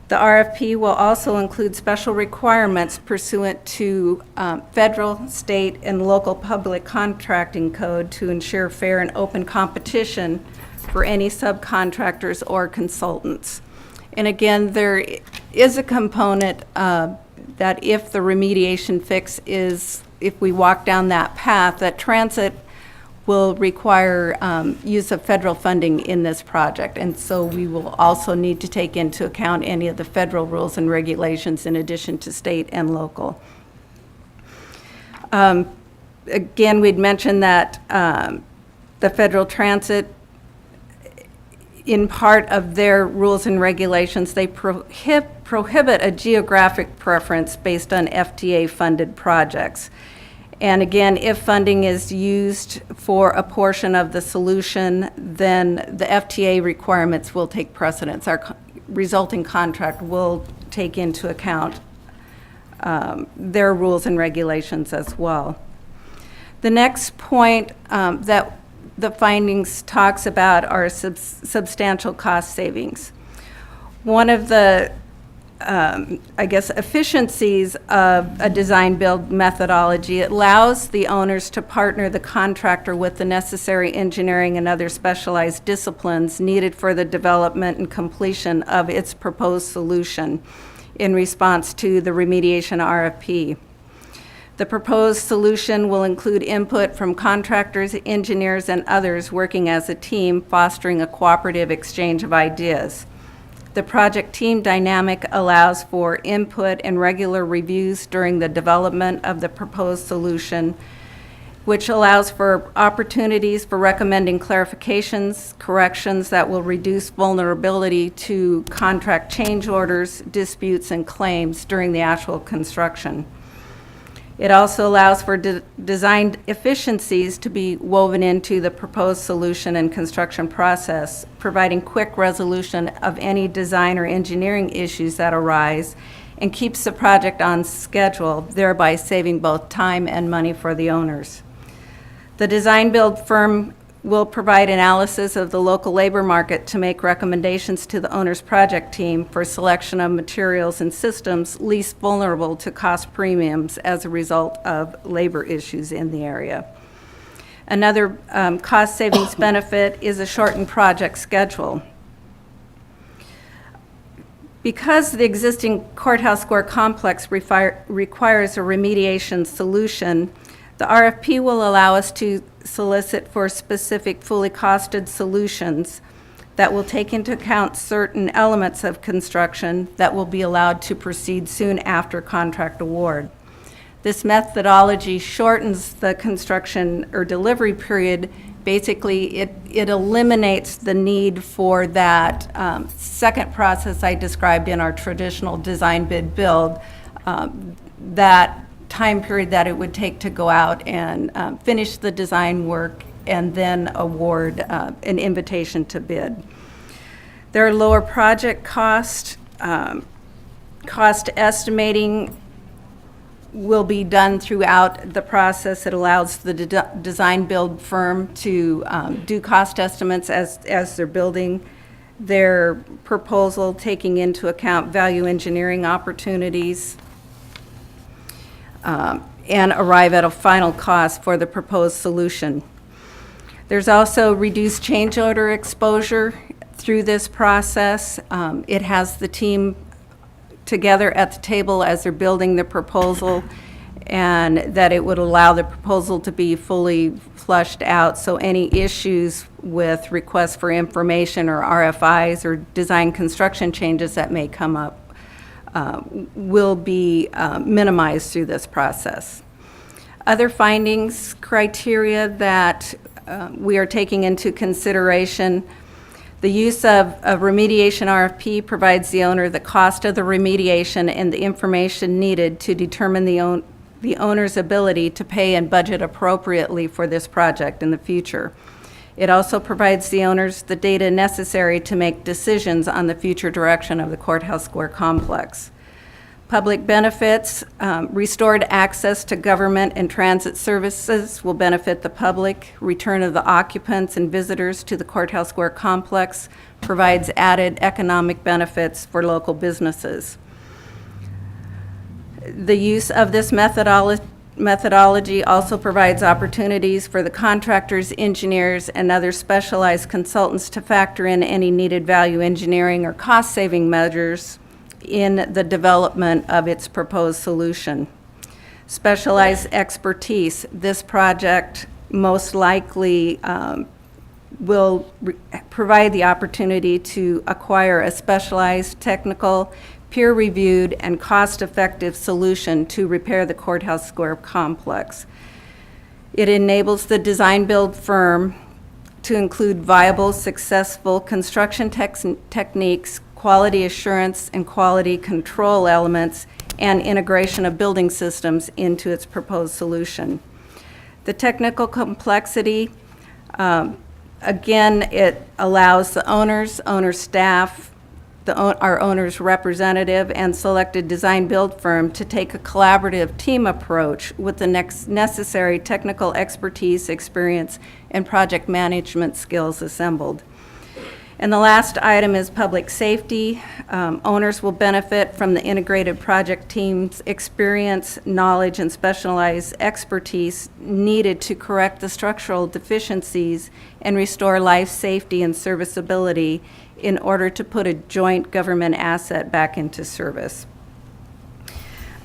The RFP will also include special requirements pursuant to federal, state, and local public contracting code to ensure fair and open competition for any subcontractors or consultants. And again, there is a component that if the remediation fix is, if we walk down that path, that transit will require use of federal funding in this project. And so we will also need to take into account any of the federal rules and regulations in addition to state and local. Again, we'd mentioned that the federal transit in part of their rules and regulations, they prohibit a geographic preference based on FTA-funded projects. And again, if funding is used for a portion of the solution, then the FTA requirements will take precedence. Our resulting contract will take into account their rules and regulations as well. The next point that the findings talks about are substantial cost savings. One of the efficiencies of a design-build methodology, it allows the owners to partner the contractor with the necessary engineering and other specialized disciplines needed for the development and completion of its proposed solution in response to the remediation RFP. The proposed solution will include input from contractors, engineers, and others working as a team, fostering a cooperative exchange of ideas. The project team dynamic allows for input and regular reviews during the development of the proposed solution, which allows for opportunities for recommending clarifications, corrections that will reduce vulnerability to contract change orders, disputes, and claims during the actual construction. It also allows for design efficiencies to be woven into the proposed solution and construction process, providing quick resolution of any design or engineering issues that arise, and keeps the project on schedule, thereby saving both time and money for the owners. The design-build firm will provide analysis of the local labor market to make recommendations to the owner's project team for selection of materials and systems least vulnerable to cost premiums as a result of labor issues in the area. Another cost savings benefit is a shortened project schedule. Because the existing Courthouse Square complex requires a remediation solution, the RFP will allow us to solicit for specific fully costed solutions that will take into account certain elements of construction that will be allowed to proceed soon after contract award. This methodology shortens the construction or delivery period. Basically, it eliminates the need for that second process I described in our traditional design bid build, that time period that it would take to go out and finish the design work and then award an invitation to bid. There are lower project cost. Cost estimating will be done throughout the process. It allows the design build firm to do cost estimates as they're building their proposal, taking into account value engineering opportunities, and arrive at a final cost for the proposed solution. There's also reduced change order exposure through this process. It has the team together at the table as they're building the proposal, and that it would allow the proposal to be fully flushed out, so any issues with requests for information or RFIs or design construction changes that may come up will be minimized through this process. Other findings, criteria that we are taking into consideration: the use of a remediation RFP provides the owner the cost of the remediation and the information needed to determine the owner's ability to pay and budget appropriately for this project in the future. It also provides the owners the data necessary to make decisions on the future direction of the Courthouse Square complex. Public benefits: restored access to government and transit services will benefit the public. Return of the occupants and visitors to the Courthouse Square complex provides added economic benefits for local businesses. The use of this methodology also provides opportunities for the contractors, engineers, and other specialized consultants to factor in any needed value engineering or cost-saving measures in the development of its proposed solution. Specialized expertise: this project most likely will provide the opportunity to acquire a specialized, technical, peer-reviewed, and cost-effective solution to repair the Courthouse Square complex. It enables the design-build firm to include viable, successful construction techniques, quality assurance and quality control elements, and integration of building systems into its proposed solution. The technical complexity, again, it allows the owners, owner staff, our owner's representative, and selected design-build firm to take a collaborative team approach with the necessary technical expertise, experience, and project management skills assembled. And the last item is public safety. Owners will benefit from the integrated project team's experience, knowledge, and specialized expertise needed to correct the structural deficiencies and restore life safety and serviceability in order to put a joint government asset back into service.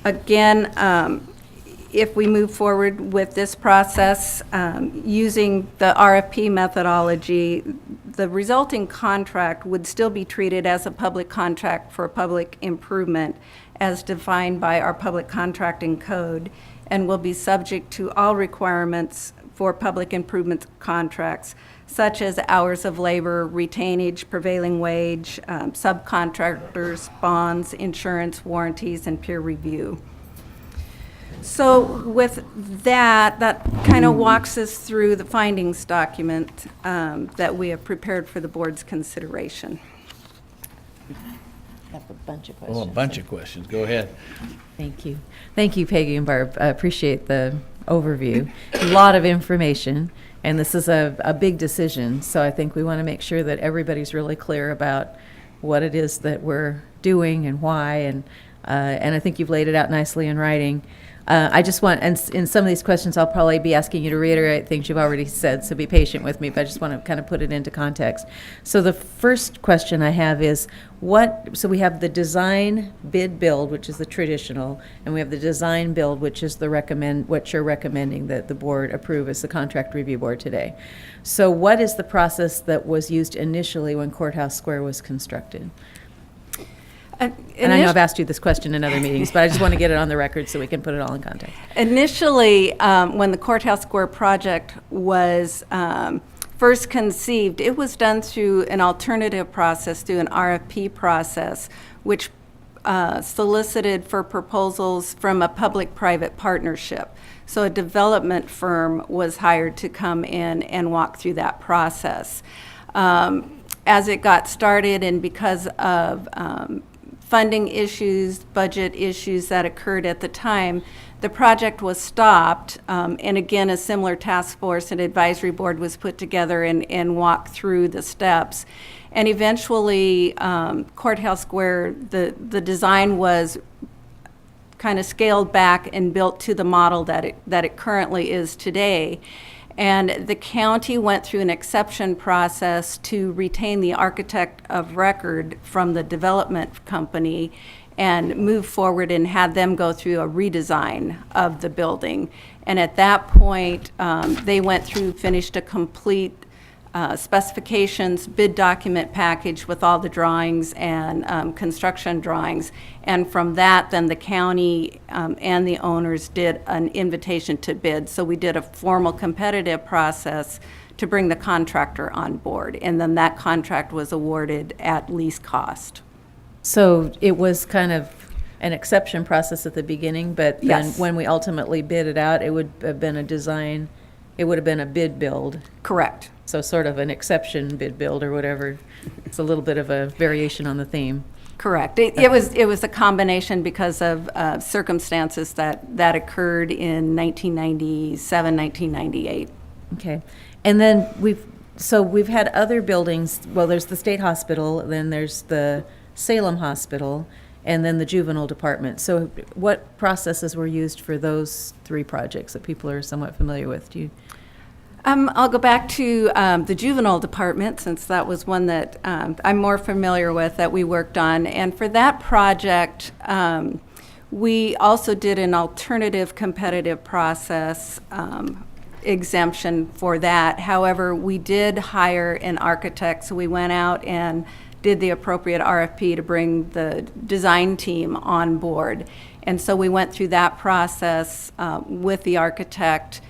Again, if we move forward with this process, using the RFP methodology, the resulting contract would still be treated as a public contract for public improvement as defined by our public contracting code, and will be subject to all requirements for public improvement contracts, such as hours of labor, retainage, prevailing wage, subcontractors, bonds, insurance, warranties, and peer review. So with that kind of walks us through the findings document that we have prepared for the board's consideration. I have a bunch of Oh, questions. a bunch of questions. Go ahead. Thank you. Thank you, Peggy and Barb. I appreciate the overview. A lot of information, and this is a big decision, so I think we want to make sure that everybody's really clear about what it is that we're doing and why, and I think you've laid it out nicely in writing. I just want, and in some of these questions, I'll probably be asking you to reiterate things you've already said, so be patient with me, but I just want to kind of put it into context. So the first question I have is, so we have the design bid build, which is the traditional, and we have the design build, which is what you're recommending that the board approve as the contract review board today. So what is the process that was used initially when Courthouse Square was constructed? And I know I've asked you this question in other meetings, but I just want to get it on the record so we can put it all in context. Initially, when the Courthouse Square project was first conceived, it was done through an alternative process, through an RFP process, which solicited for proposals from a public-private partnership. So a development firm was hired to come in and walk through that process. As it got started, and because of funding issues, budget issues that occurred at the time, the project was stopped, and again, a similar task force and advisory board was put together and walked through the steps. And eventually, Courthouse Square, the design was kind of scaled back and built to the model that it currently is today. And the county went through an exception process to retain the architect of record from the development company and move forward and had them go through a redesign of the building. And at that point, they went through, finished a complete specifications, bid document package with all the drawings and construction drawings. And from that, then the county and the owners did an invitation to bid. So we did a formal competitive process to bring the contractor on board. And then that contract was awarded at least cost. So it was kind of an exception process at the beginning, but then Yes. when we ultimately bid it out, it would have been a design, it would have been a bid build. Correct. So sort of an exception bid build or whatever. It's a little bit of a variation on the theme. Correct. It was a combination because of circumstances that occurred in 1997, 1998. Okay. And then we've had other buildings, well, there's the state hospital, then there's the Salem Hospital, and then the juvenile department. So what processes were used for those three projects that people are somewhat familiar with? Do you? I'll go back to the juvenile department, since that was one that I'm more familiar with, that we worked on. And for that project, we also did an alternative competitive process exemption for that. However, we did hire an architect, so we went out and did the appropriate RFP to bring the design team on board. And so we went through that process with the architect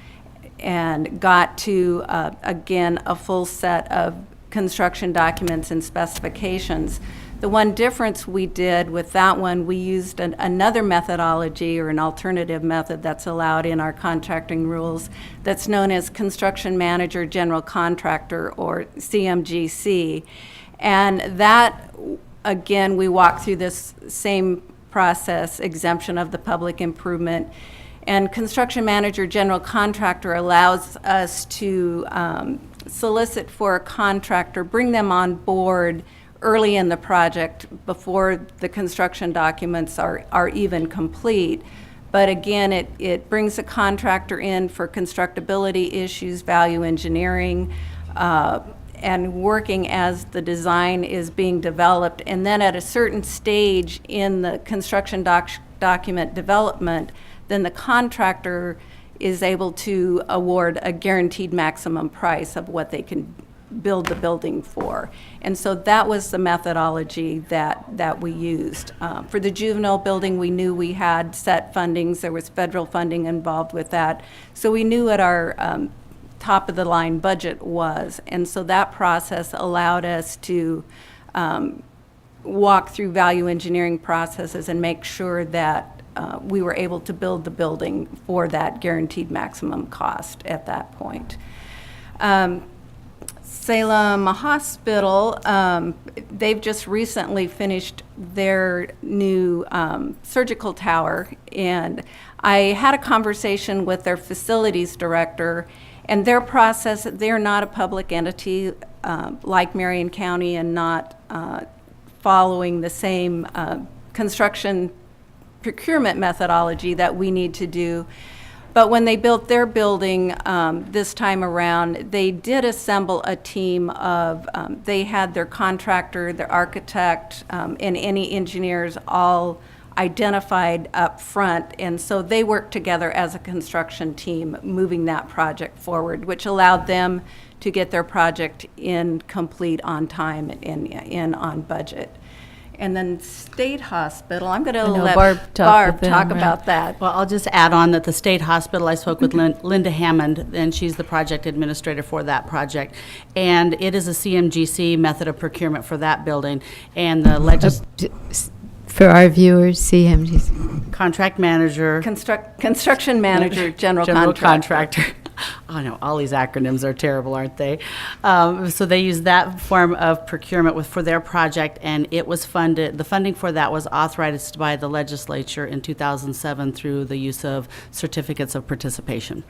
and got to, again, a full set of construction documents and specifications. The one difference we did with that one, we used another methodology or an alternative method that's allowed in our contracting rules that's known as Construction Manager General Contractor, or CMGC. And that, again, we walk through this same process, exemption of the public improvement. And Construction Manager General Contractor allows us to solicit for a contractor, bring them on board early in the project before the construction documents are even complete. But again, it brings a contractor in for constructability issues, value engineering, and working as the design is being developed. And then at a certain stage in the construction document development, then the contractor is able to award a guaranteed maximum price of what they can build the building for. And so that was the methodology that we used. For the juvenile building, we knew we had set fundings. There was federal funding involved with that. So we knew what our top of the line budget was. And so that process allowed us to walk through value engineering processes and make sure that we were able to build the building for that guaranteed maximum cost at that point. Salem Hospital, they've just recently finished their new surgical tower, and I had a conversation with their facilities director, and their process, they're not a public entity like Marion County, and not following the same construction procurement methodology that we need to do. But when they built their building this time around, they did assemble a team of, they had their contractor, their architect, and any engineers all identified up front. And so they worked together as a construction team, moving that project forward, which allowed them to get their project in complete on time and in on budget. And then State Hospital, I'm going to let Barb talk about that. Well, I'll just add on that the State Hospital, I spoke with Linda Hammond, and she's the project administrator for that project. And it is a CMGC method of procurement for that building. And the For our viewers, CMGC. contract manager. Construction Manager, General Contractor. I know, all these acronyms are terrible, aren't they? So they use that form of procurement for their project, and it was funded, the funding for that was authorized by the legislature in 2007 through the use of certificates of participation.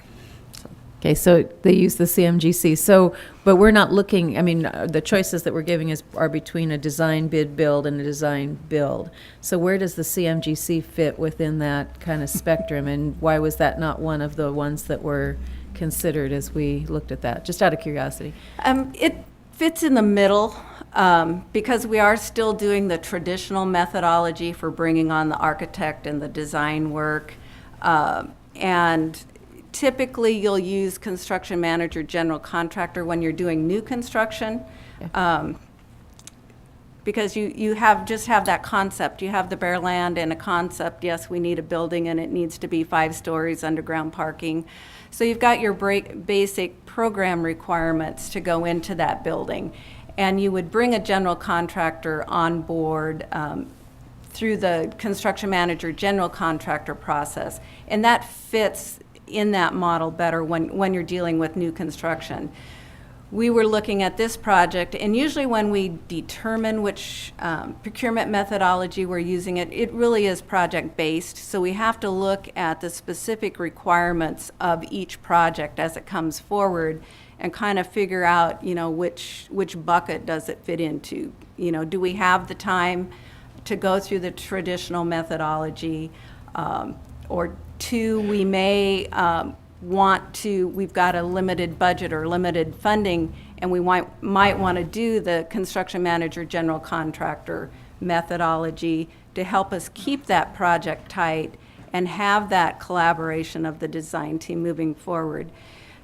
Okay, so they use the CMGC. So, but we're not looking, I mean, the choices that we're giving are between a design bid build and a design build. So where does the CMGC fit within that kind of spectrum, and why was that not one of the ones that were considered as we looked at that? Just out of curiosity. It fits in the middle because we are still doing the traditional methodology for bringing on the architect and the design work. And typically you'll use Construction Manager General Contractor when you're doing new construction. Because you have that concept. You have the bare land and a concept. Yes, we need a building and it needs to be 5 stories, underground parking. So you've got your basic program requirements to go into that building. And you would bring a general contractor on board through the Construction Manager General Contractor process. And that fits in that model better when you're dealing with new construction. We were looking at this project, and usually when we determine which procurement methodology we're using, it really is project-based. So we have to look at the specific requirements of each project as it comes forward and kind of figure out, which bucket does it fit into. Do we have the time to go through the traditional methodology? Or 2, we may we've got a limited budget or limited funding, and we might want to do the Construction Manager General Contractor methodology to help us keep that project tight and have that collaboration of the design team moving forward.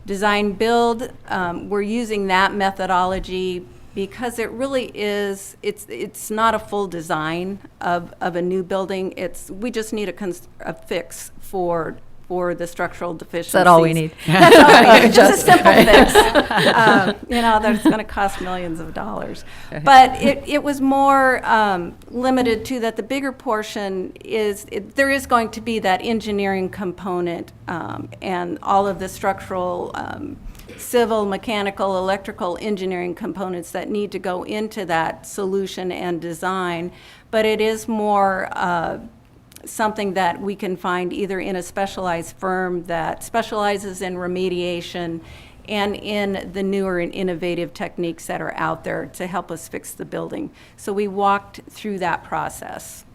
Design build, we're using that methodology because it really is, it's not a full design of a new building. We just need a fix for for the structural deficiencies. Is that all we need? That's all we need. Just a simple fix. That's going to cost millions of dollars. But it was more limited to that the bigger portion is, there is going to be that engineering component and all of the structural, civil, mechanical, electrical engineering components that need to go into that solution and design. But it is more something that we can find either in a specialized firm that specializes in remediation and in the newer and innovative techniques that are out there to help us fix the building. So we walked through that process.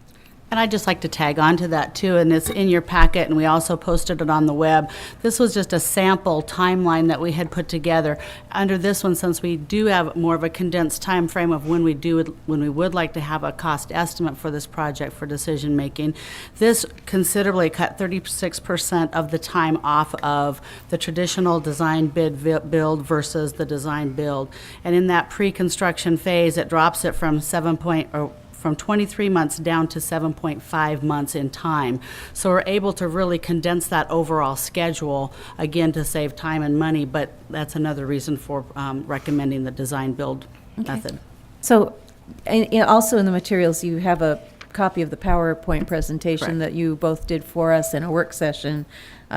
And I'd just like to tag on to that too, and it's in your packet, and we also posted it on the web. This was just a sample timeline that we had put together. Under this one, since we do have more of a condensed time frame of when we would like to have a cost estimate for this project for decision making, this considerably cut 36% of the time off of the traditional design bid build versus the design build. And in that pre-construction phase, it drops it from from 23 months down to 7.5 months in time. So we're able to really condense that overall schedule, again, to save time and money, but that's another reason for recommending the design build method. So, and also in the materials, you have a copy of the PowerPoint presentation Correct. that you both did for us in a work session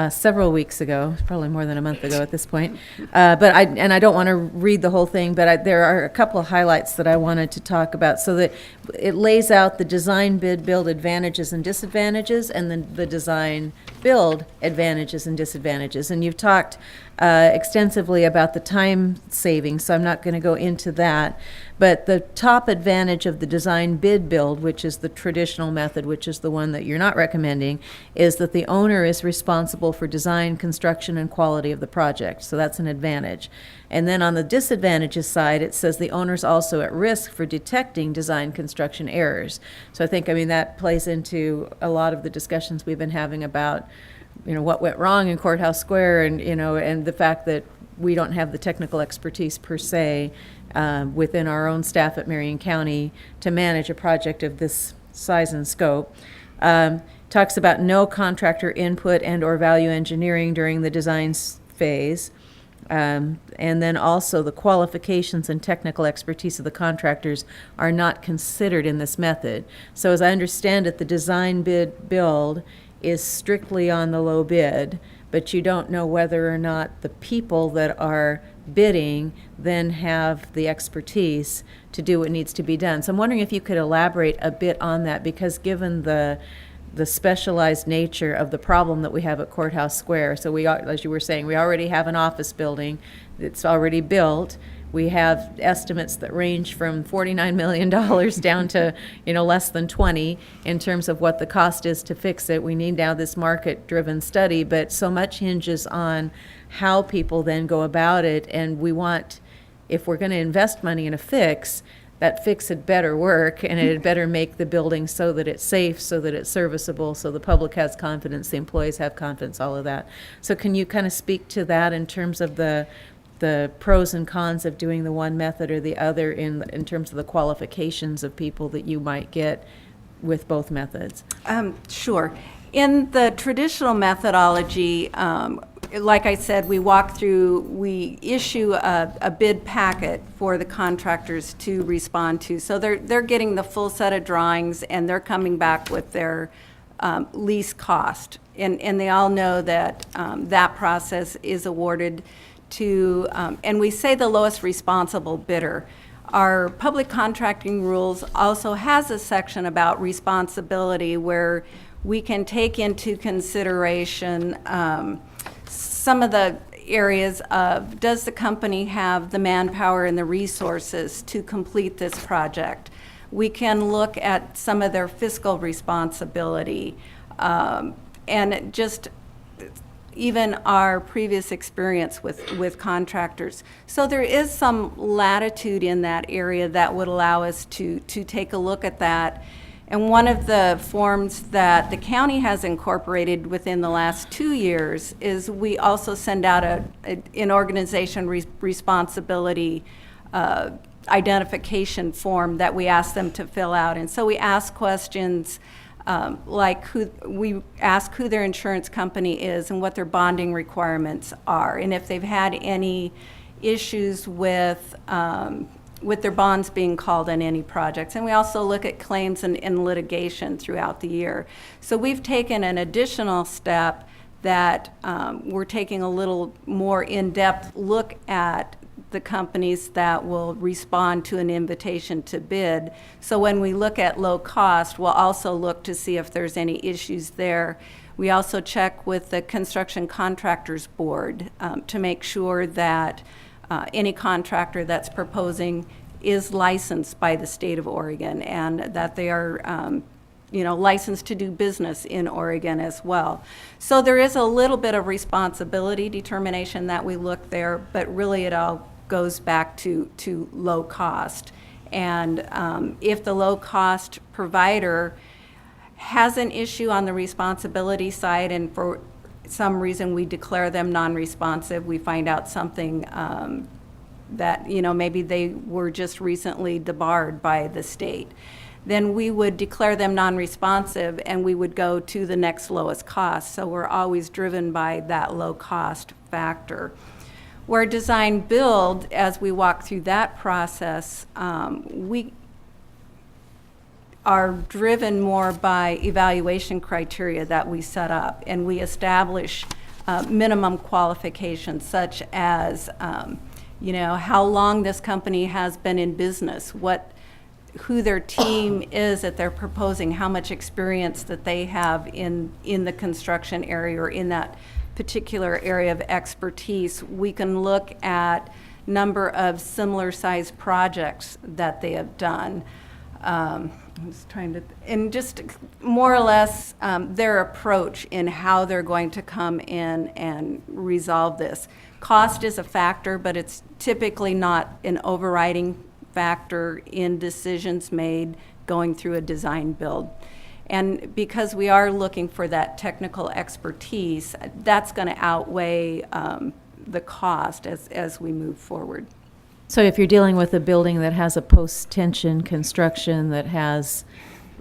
several weeks ago, probably more than a month ago at this point. But I don't want to read the whole thing, but there are a couple of highlights that I wanted to talk about, so that it lays out the design bid build advantages and disadvantages, and then the design build advantages and disadvantages. And you've talked extensively about the time savings, so I'm not going to go into that. But the top advantage of the design bid build, which is the traditional method, which is the one that you're not recommending, is that the owner is responsible for design, construction, and quality of the project. So that's an advantage. And then on the disadvantages side, it says the owner's also at risk for detecting design construction errors. So I think, that plays into a lot of the discussions we've been having about, what went wrong in Courthouse Square, and, and the fact that we don't have the technical expertise per se within our own staff at Marion County to manage a project of this size and scope. Talks about no contractor input and or value engineering during the design phase. And then also the qualifications and technical expertise of the contractors are not considered in this method. So as I understand it, the design bid build is strictly on the low bid, but you don't know whether or not the people that are bidding then have the expertise to do what needs to be done. So I'm wondering if you could elaborate a bit on that, because given the specialized nature of the problem that we have at Courthouse Square. So we, as you were saying, we already have an office building that's already built. We have estimates that range from $49 million down to, less than 20 in terms of what the cost is to fix it. We need now this market-driven study, but so much hinges on how people then go about it. And we want, if we're going to invest money in a fix, that fix had better work, and it had better make the building so that it's safe, so that it's serviceable, so the public has confidence, the employees have confidence, all of that. So can you kind of speak to that in terms of the pros and cons of doing the one method or the other in terms of the qualifications of people that you might get with both methods? Sure. In the traditional methodology, like I said, we issue a bid packet for the contractors to respond to. So they're getting the full set of drawings, and they're coming back with their least cost. And they all know that that process is awarded to, and we say the lowest responsible bidder. Our public contracting rules also has a section about responsibility where we can take into consideration some of the areas of, does the company have the manpower and the resources to complete this project? We can look at some of their fiscal responsibility, and just even our previous experience with contractors. So there is some latitude in that area that would allow us to take a look at that. And one of the forms that the county has incorporated within the last 2 years is we also send out an organization responsibility identification form that we ask them to fill out. And so we ask questions like we ask who their insurance company is and what their bonding requirements are, and if they've had any issues with their bonds being called on any projects. And we also look at claims and litigation throughout the year. So we've taken an additional step that we're taking a little more in-depth look at the companies that will respond to an invitation to bid. So when we look at low cost, we'll also look to see if there's any issues there. We also check with the Construction Contractors Board to make sure that any contractor that's proposing is licensed by the state of Oregon and that they are licensed to do business in Oregon as well. So there is a little bit of responsibility determination that we look there, but really it all goes back to low cost. And if the low cost provider has an issue on the responsibility side and for some reason we declare them non-responsive, we find out something that maybe they were just recently debarred by the state, then we would declare them non-responsive and we would go to the next lowest cost. So we're always driven by that low cost factor. Where design build, as we walk through that process, we are driven more by evaluation criteria that we set up, and we establish minimum qualifications such as how long this company has been in business, who their team is that they're proposing, how much experience that they have in the construction area or in that particular area of expertise. We can look at number of similar sized projects that they have done. I'm just trying to, and just more or less their approach in how they're going to come in and resolve this. Cost is a factor, but it's typically not an overriding factor in decisions made going through a design build. And because we are looking for that technical expertise, that's going to outweigh the cost as we move forward. So if you're dealing with a building that has a post-tension construction that has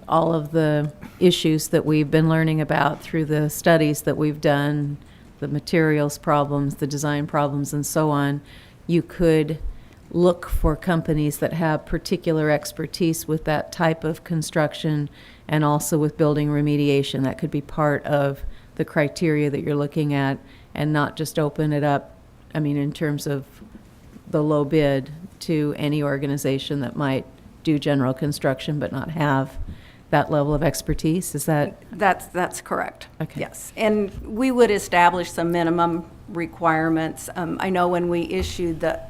all of the issues that we've been learning about through the studies that we've done, the materials problems, the design problems, and so on, you could look for companies that have particular expertise with that type of construction and also with building remediation. That could be part of the criteria that you're looking at, and not just open it up, in terms of the low bid, to any organization that might do general construction but not have that level of expertise. Is that? That's correct. Okay. Yes, and we would establish some minimum requirements. I know when we issued the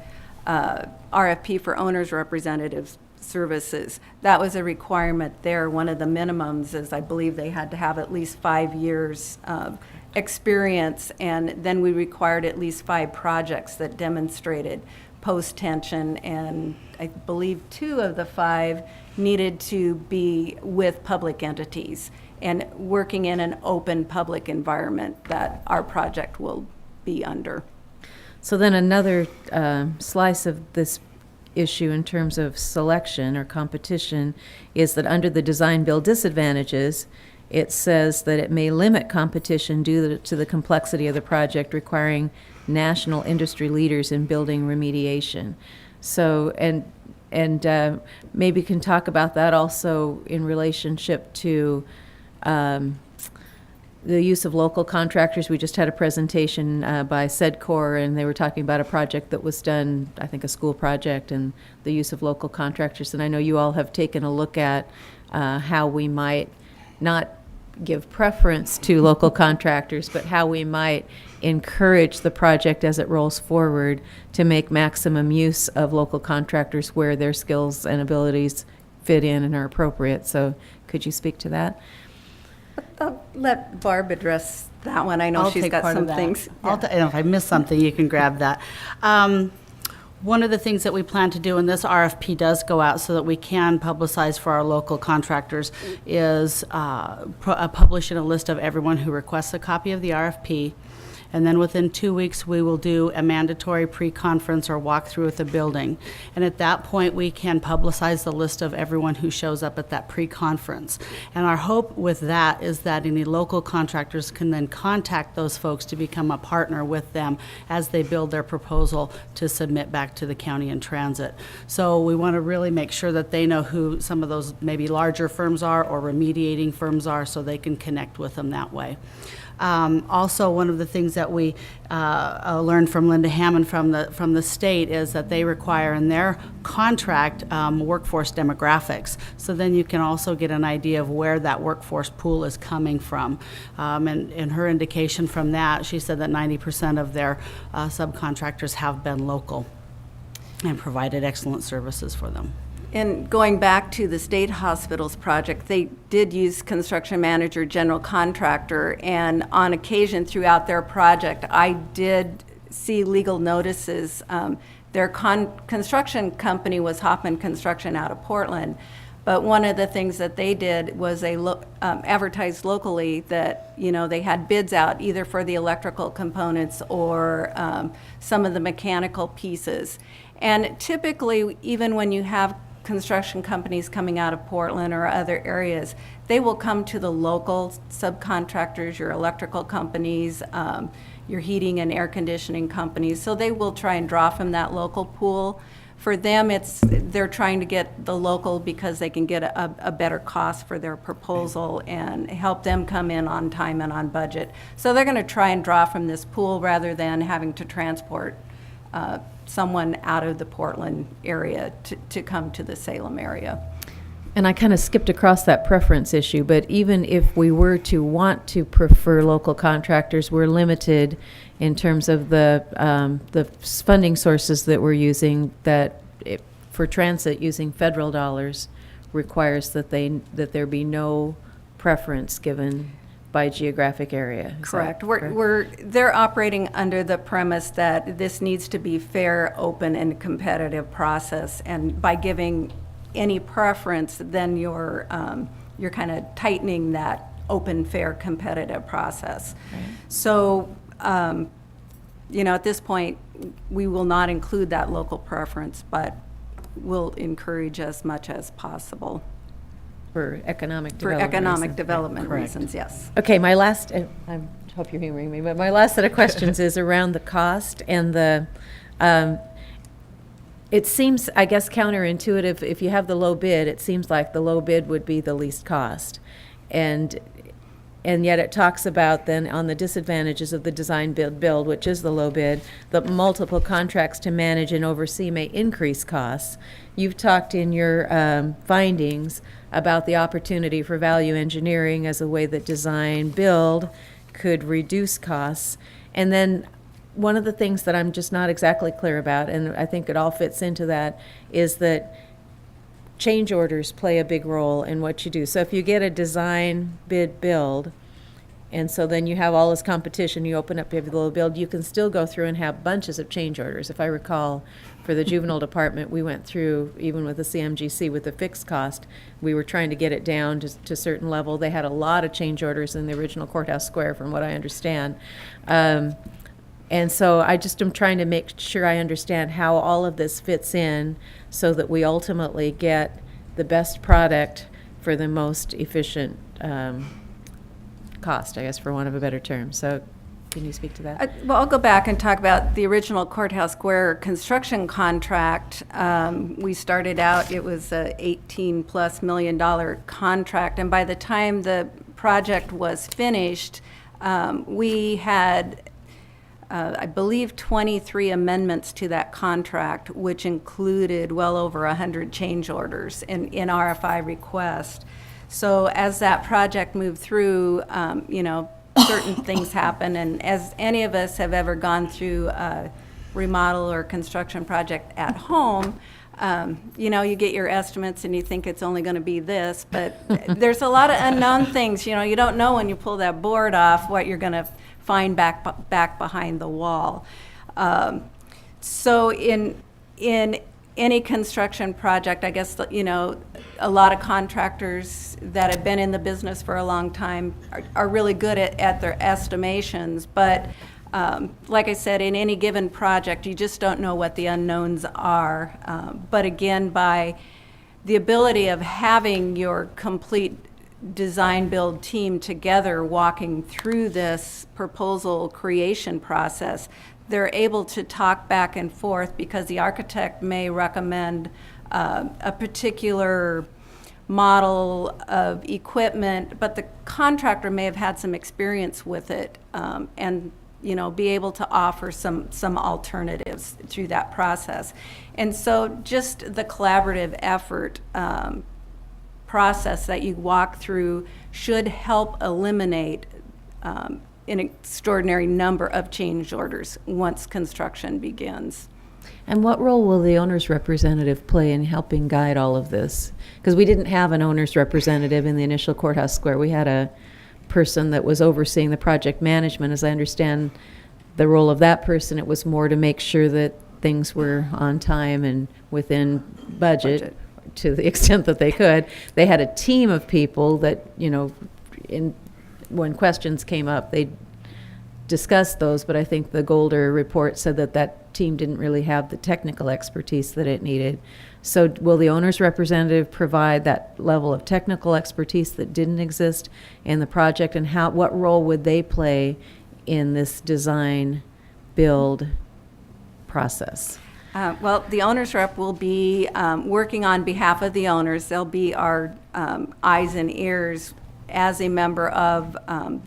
RFP for owners' representative services, that was a requirement there. One of the minimums is, I believe, they had to have at least 5 years of experience, and then we required at least 5 projects that demonstrated post-tension, and I believe 2 of the 5 needed to be with public entities and working in an open public environment that our project will be under. So then another slice of this issue in terms of selection or competition is that under the design build disadvantages, it says that it may limit competition due to the complexity of the project requiring national industry leaders in building remediation. So, and maybe can talk about that also in relationship to the use of local contractors. We just had a presentation by SEDCOR, and they were talking about a project that was done, I think a school project, and the use of local contractors. And I know you all have taken a look at how we might not give preference to local contractors, but how we might encourage the project as it rolls forward to make maximum use of local contractors where their skills and abilities fit in and are appropriate. So could you speak to that? I'll let Barb address that one. I know she's got some things. And if I miss something, you can grab that. One of the things that we plan to do, and this RFP does go out so that we can publicize for our local contractors, is publishing a list of everyone who requests a copy of the RFP. And then within 2 weeks, we will do a mandatory pre-conference or walkthrough with the building. And at that point, we can publicize the list of everyone who shows up at that pre-conference. And our hope with that is that any local contractors can then contact those folks to become a partner with them as they build their proposal to submit back to the county in transit. So we want to really make sure that they know who some of those maybe larger firms are or remediating firms are, so they can connect with them that way. Also, one of the things that we learned from Linda Hammond from the state is that they require in their contract workforce demographics. So then you can also get an idea of where that workforce pool is coming from. And her indication from that, she said that 90% of their subcontractors have been local and provided excellent services for them. And going back to the state hospitals project, they did use construction manager, general contractor, and on occasion throughout their project, I did see legal notices. Their construction company was Hoffman Construction out of Portland, but one of the things that they did was they advertised locally that, you know, they had bids out either for the electrical components or some of the mechanical pieces. And typically, even when you have construction companies coming out of Portland or other areas, they will come to the local subcontractors, your electrical companies, your heating and air conditioning companies. So they will try and draw from that local pool. For them, they're trying to get the local because they can get a better cost for their proposal and help them come in on time and on budget. So they're going to try and draw from this pool rather than having to transport someone out of the Portland area to come to the Salem area. And I kind of skipped across that preference issue, but even if we were to want to prefer local contractors, we're limited in terms of the funding sources that we're using. For transit, using federal dollars requires that there be no preference given by geographic area. Is that Correct. They're operating under the premise that this needs to be fair, open, and competitive process. And by giving any preference, then you're kind of tightening that open, fair, competitive process. Right. So, at this point, we will not include that local preference, but we'll encourage as much as possible. For economic development reasons, yes. Okay, my last, I hope you're humoring me, but my last set of questions is around the cost and the, it seems, I guess, counterintuitive. If you have the low bid, it seems like the low bid would be the least cost. And yet it talks about then on the disadvantages of the design build, which is the low bid, that multiple contracts to manage and oversee may increase costs. You've talked in your findings about the opportunity for value engineering as a way that design build could reduce costs. And then one of the things that I'm just not exactly clear about, and I think it all fits into that, is that change orders play a big role in what you do. So if you get a design bid build, and so then you have all this competition, you open up, you have the low build, you can still go through and have bunches of change orders. If I recall, for the juvenile department, we went through, even with the CMGC, with the fixed cost, we were trying to get it down to a certain level. They had a lot of change orders in the original Courthouse Square, from what I understand. And so I just am trying to make sure I understand how all of this fits in so that we ultimately get the best product for the most efficient cost, I guess, for want of a better term. So can you speak to that? Well, I'll go back and talk about the original Courthouse Square construction contract. We started out, it was a $18+ million contract, and by the time the project was finished, we had I believe 23 amendments to that contract, which included well over 100 change orders in RFI request. So as that project moved through, certain things happen, and as any of us have ever gone through a remodel or construction project at home, you get your estimates and you think it's only going to be this, but there's a lot of unknown things. You don't know when you pull that board off what you're going to find back behind the wall. So in any construction project, I guess, a lot of contractors that have been in the business for a long time are really good at their estimations, but Like I said, in any given project, you just don't know what the unknowns are. But again, by the ability of having your complete design build team together walking through this proposal creation process, they're able to talk back and forth because the architect may recommend a particular model of equipment, but the contractor may have had some experience with it, and be able to offer some alternatives through that process. And so just the collaborative effort process that you walk through should help eliminate an extraordinary number of change orders once construction begins. And what role will the owner's representative play in helping guide all of this? Because we didn't have an owner's representative in the initial Courthouse Square. We had a person that was overseeing the project management. As I understand the role of that person, it was more to make sure that things were on time and within budget to the extent that they could. They had a team of people that, when questions came up, they discussed those, but I think the Golder report said that that team didn't really have the technical expertise that it needed. So will the owner's representative provide that level of technical expertise that didn't exist in the project, and what role would they play in this design build process? Well, the owner's rep will be working on behalf of the owners. They'll be our eyes and ears as a member of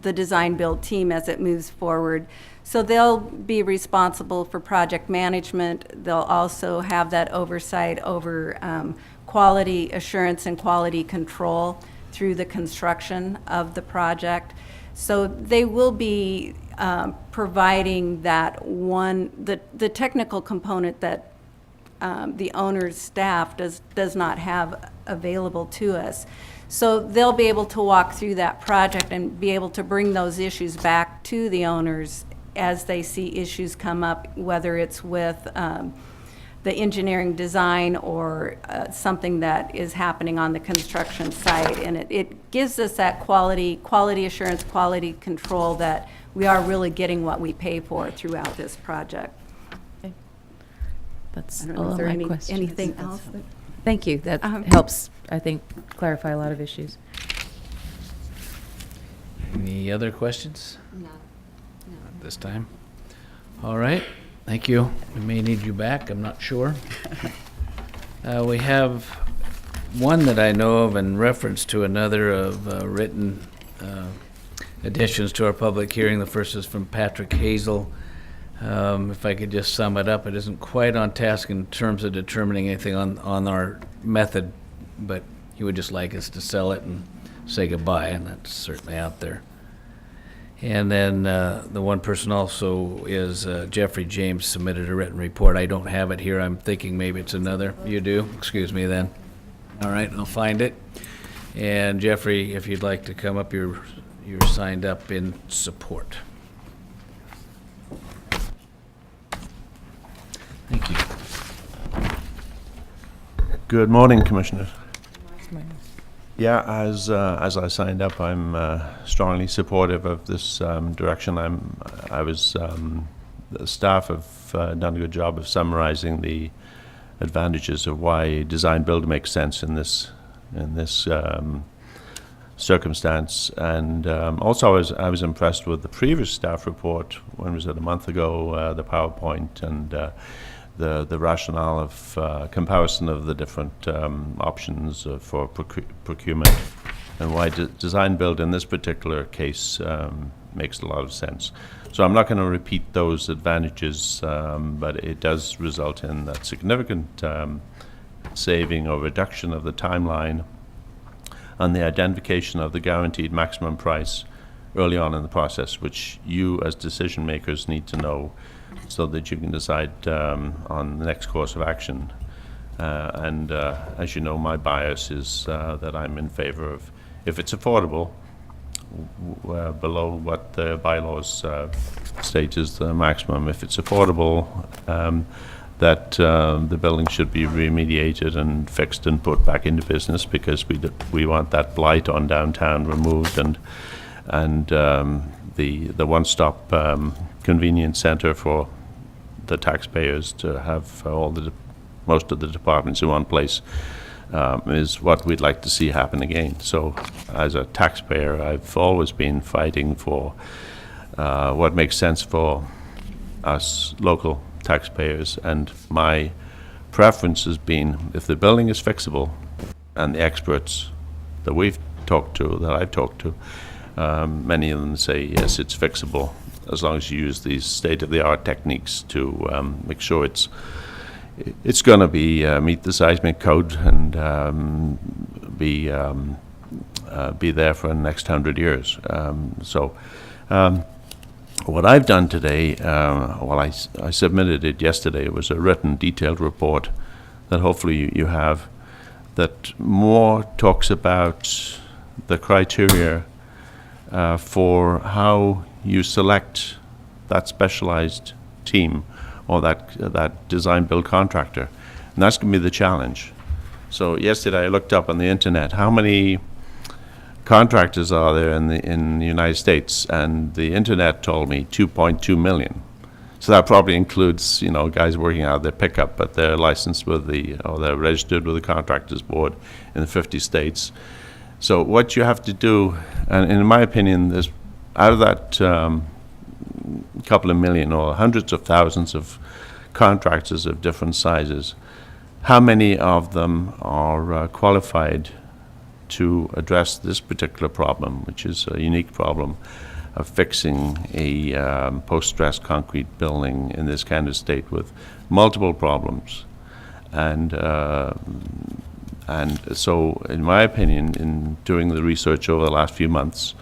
the design build team as it moves forward. So they'll be responsible for project management. They'll also have that oversight over quality assurance and quality control through the construction of the project. So they will be providing that the technical component that the owner's staff does not have available to us. So they'll be able to walk through that project and be able to bring those issues back to the owners as they see issues come up, whether it's with the engineering design or something that is happening on the construction site. And it gives us that quality assurance, quality control that we are really getting what we pay for throughout this project. Okay. That's I don't all know, is of there my questions. anything else? Thank you. That helps, I think, clarify a lot of issues. Any other questions? No. At this time? All right, thank you. We may need you back, I'm not sure. We have one that I know of in reference to another of written additions to our public hearing. The first is from Patrick Hazel. If I could just sum it up, it isn't quite on task in terms of determining anything on our method, but he would just like us to sell it and say goodbye, and that's certainly out there. And then the one person also is Jeffrey James submitted a written report. I don't have it here. I'm thinking maybe it's another. You do? Excuse me then. All right, I'll find it. And Jeffrey, if you'd like to come up, you're signed up in support. Thank you. Good morning, Commissioner. Yeah, as I signed up, I'm strongly supportive of this direction. The staff have done a good job of summarizing the advantages of why design build makes sense in this circumstance. And also, I was impressed with the previous staff report. When was it, a month ago? The PowerPoint and the rationale of comparison of the different options for procurement, and why design build in this particular case makes a lot of sense. So I'm not going to repeat those advantages, but it does result in that significant saving or reduction of the timeline and the identification of the guaranteed maximum price early on in the process, which you as decision makers need to know so that you can decide on the next course of action. And as you know, my bias is that I'm in favor of, if it's affordable, below what the bylaws state is the maximum. If it's affordable, that the building should be remediated and fixed and put back into business, because we want that blight on downtown removed, and the one-stop convenience center for the taxpayers to have most of the departments in one place is what we'd like to see happen again. So as a taxpayer, I've always been fighting for what makes sense for us local taxpayers, and my preference has been, if the building is fixable, and the experts that I've talked to, many of them say, yes, it's fixable, as long as you use these state-of-the-art techniques to make sure it's going to be meet the seismic code and be there for the next 100 years. What I've done today, I submitted it yesterday. It was a written, detailed report that hopefully you have, that more talks about the criteria for how you select that specialized team or that design-build contractor. And that's going to be the challenge. So yesterday I looked up on the internet how many contractors are there in the United States, and the internet told me 2.2 million. So that probably includes, guys working out of their pickup, but they're licensed or they're registered with the Contractors Board in the 50 states. So what you have to do, and in my opinion, there's out of that couple of million or hundreds of thousands of contractors of different sizes, how many of them are qualified to address this particular problem, which is a unique problem of fixing a post-stress concrete building in this kind of state with multiple problems. And so, in my opinion, in doing the research over the last few months,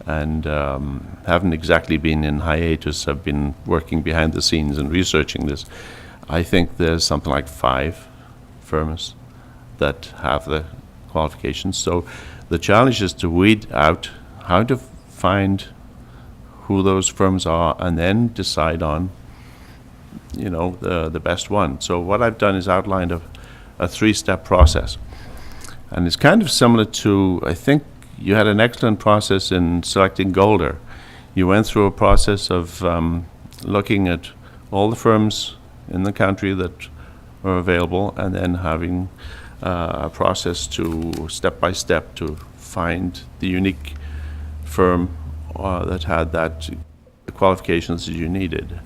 and haven't exactly been in hiatus, I've been working behind the scenes and researching this, I think there's something like 5 firms that have the qualifications. So the challenge is to weed out how to find who those firms are and then decide on the best one. So what I've done is outlined a 3-step process, and it's kind of similar to, I think you had an excellent process in selecting Golder. You went through a process of looking at all the firms in the country that are available, and then having a process to step by step to find the unique firm that had the qualifications that you needed.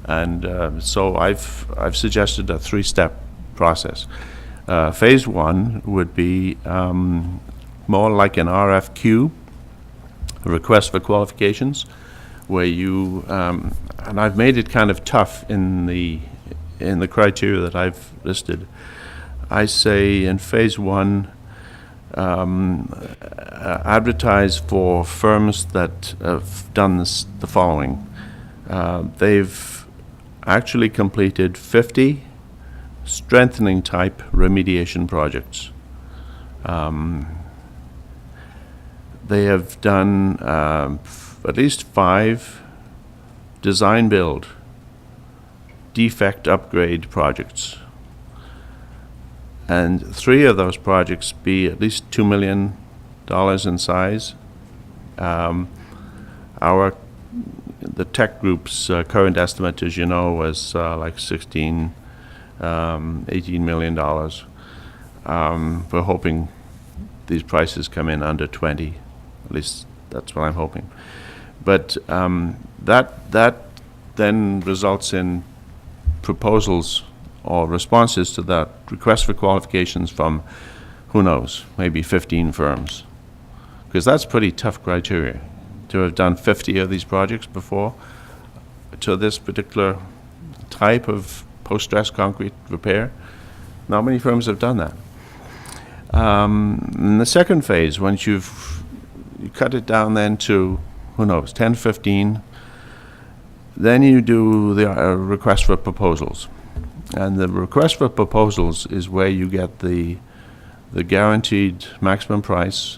And so I've suggested a 3-step process. Phase 1 would be more like an RFQ, a request for qualifications, where you and I've made it kind of tough in the criteria that I've listed. I say in phase 1, advertise for firms that have done the following. They've actually completed 50 strengthening type remediation projects. They have done at least 5 design build defect upgrade projects, and 3 of those projects be at least $2 million in size. The tech group's current estimate, as you know, was like $18 million. We're hoping these prices come in under 20. At least that's what I'm hoping. But that then results in proposals or responses to that request for qualifications from, who knows, maybe 15 firms. Because that's pretty tough criteria, to have done 50 of these projects before to this particular type of post-stress concrete repair. Not many firms have done that. In the second phase, once you cut it down then to, who knows, 10, 15, then you do the request for proposals. And the request for proposals is where you get the guaranteed maximum price,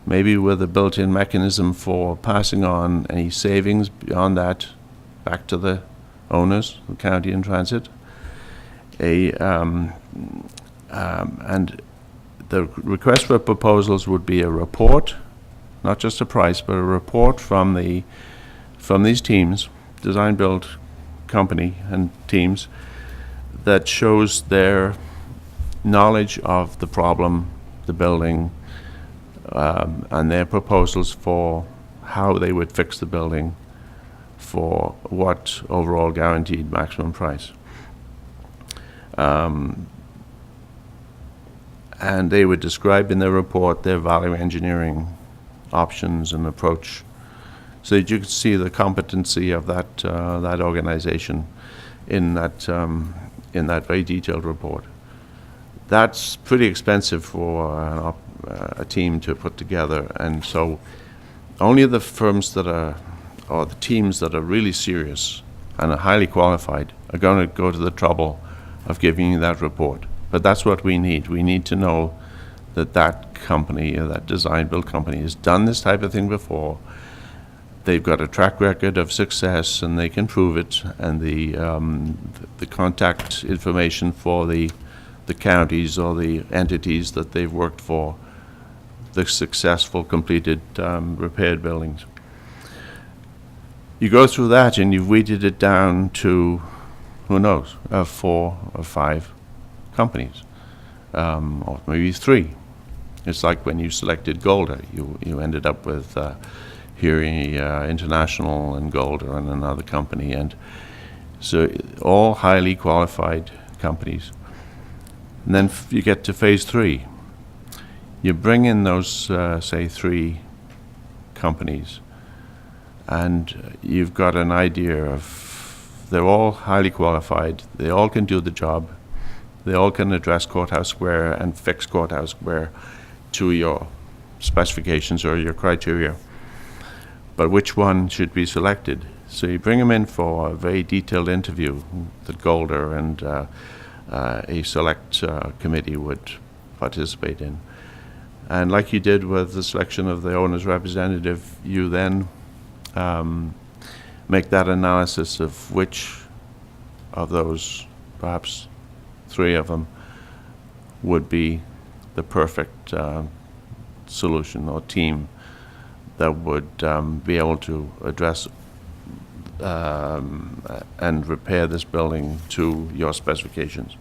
maybe with a built-in mechanism for passing on any savings beyond that back to the owners, the county and transit. And the request for proposals would be a report not just a price, but a report from these teams, design build company and teams, that shows their knowledge of the problem, the building, and their proposals for how they would fix the building for what overall guaranteed maximum price. And they would describe in their report their value engineering options and approach, so that you could see the competency of that organization in that very detailed report. That's pretty expensive for a team to put together, and so only the firms that are, or the teams that are really serious and are highly qualified, are going to go to the trouble of giving you that report. But that's what we need. We need to know that that company, or that design build company, has done this type of thing before. They've got a track record of success, and they can prove it. And the contact information for the counties or the entities that they've worked for, the successful completed repaired buildings. You go through that, and you've weeded it down to, who knows, 4 or 5 companies, or maybe 3. It's like when you selected Golder, you ended up with Hearing International and Golder and another company, and so all highly qualified companies. And then you get to phase 3. You bring in those, say, 3 companies, and you've got an idea of, they're all highly qualified, they all can do the job, they all can address Courthouse Square and fix Courthouse Square to your specifications or your criteria. But which one should be selected? So you bring them in for a very detailed interview that Golder and a select committee would participate in. And like you did with the selection of the owner's representative, you then make that analysis of which of those, perhaps 3 of them, would be the perfect solution or team that would be able to address and repair this building to your specifications.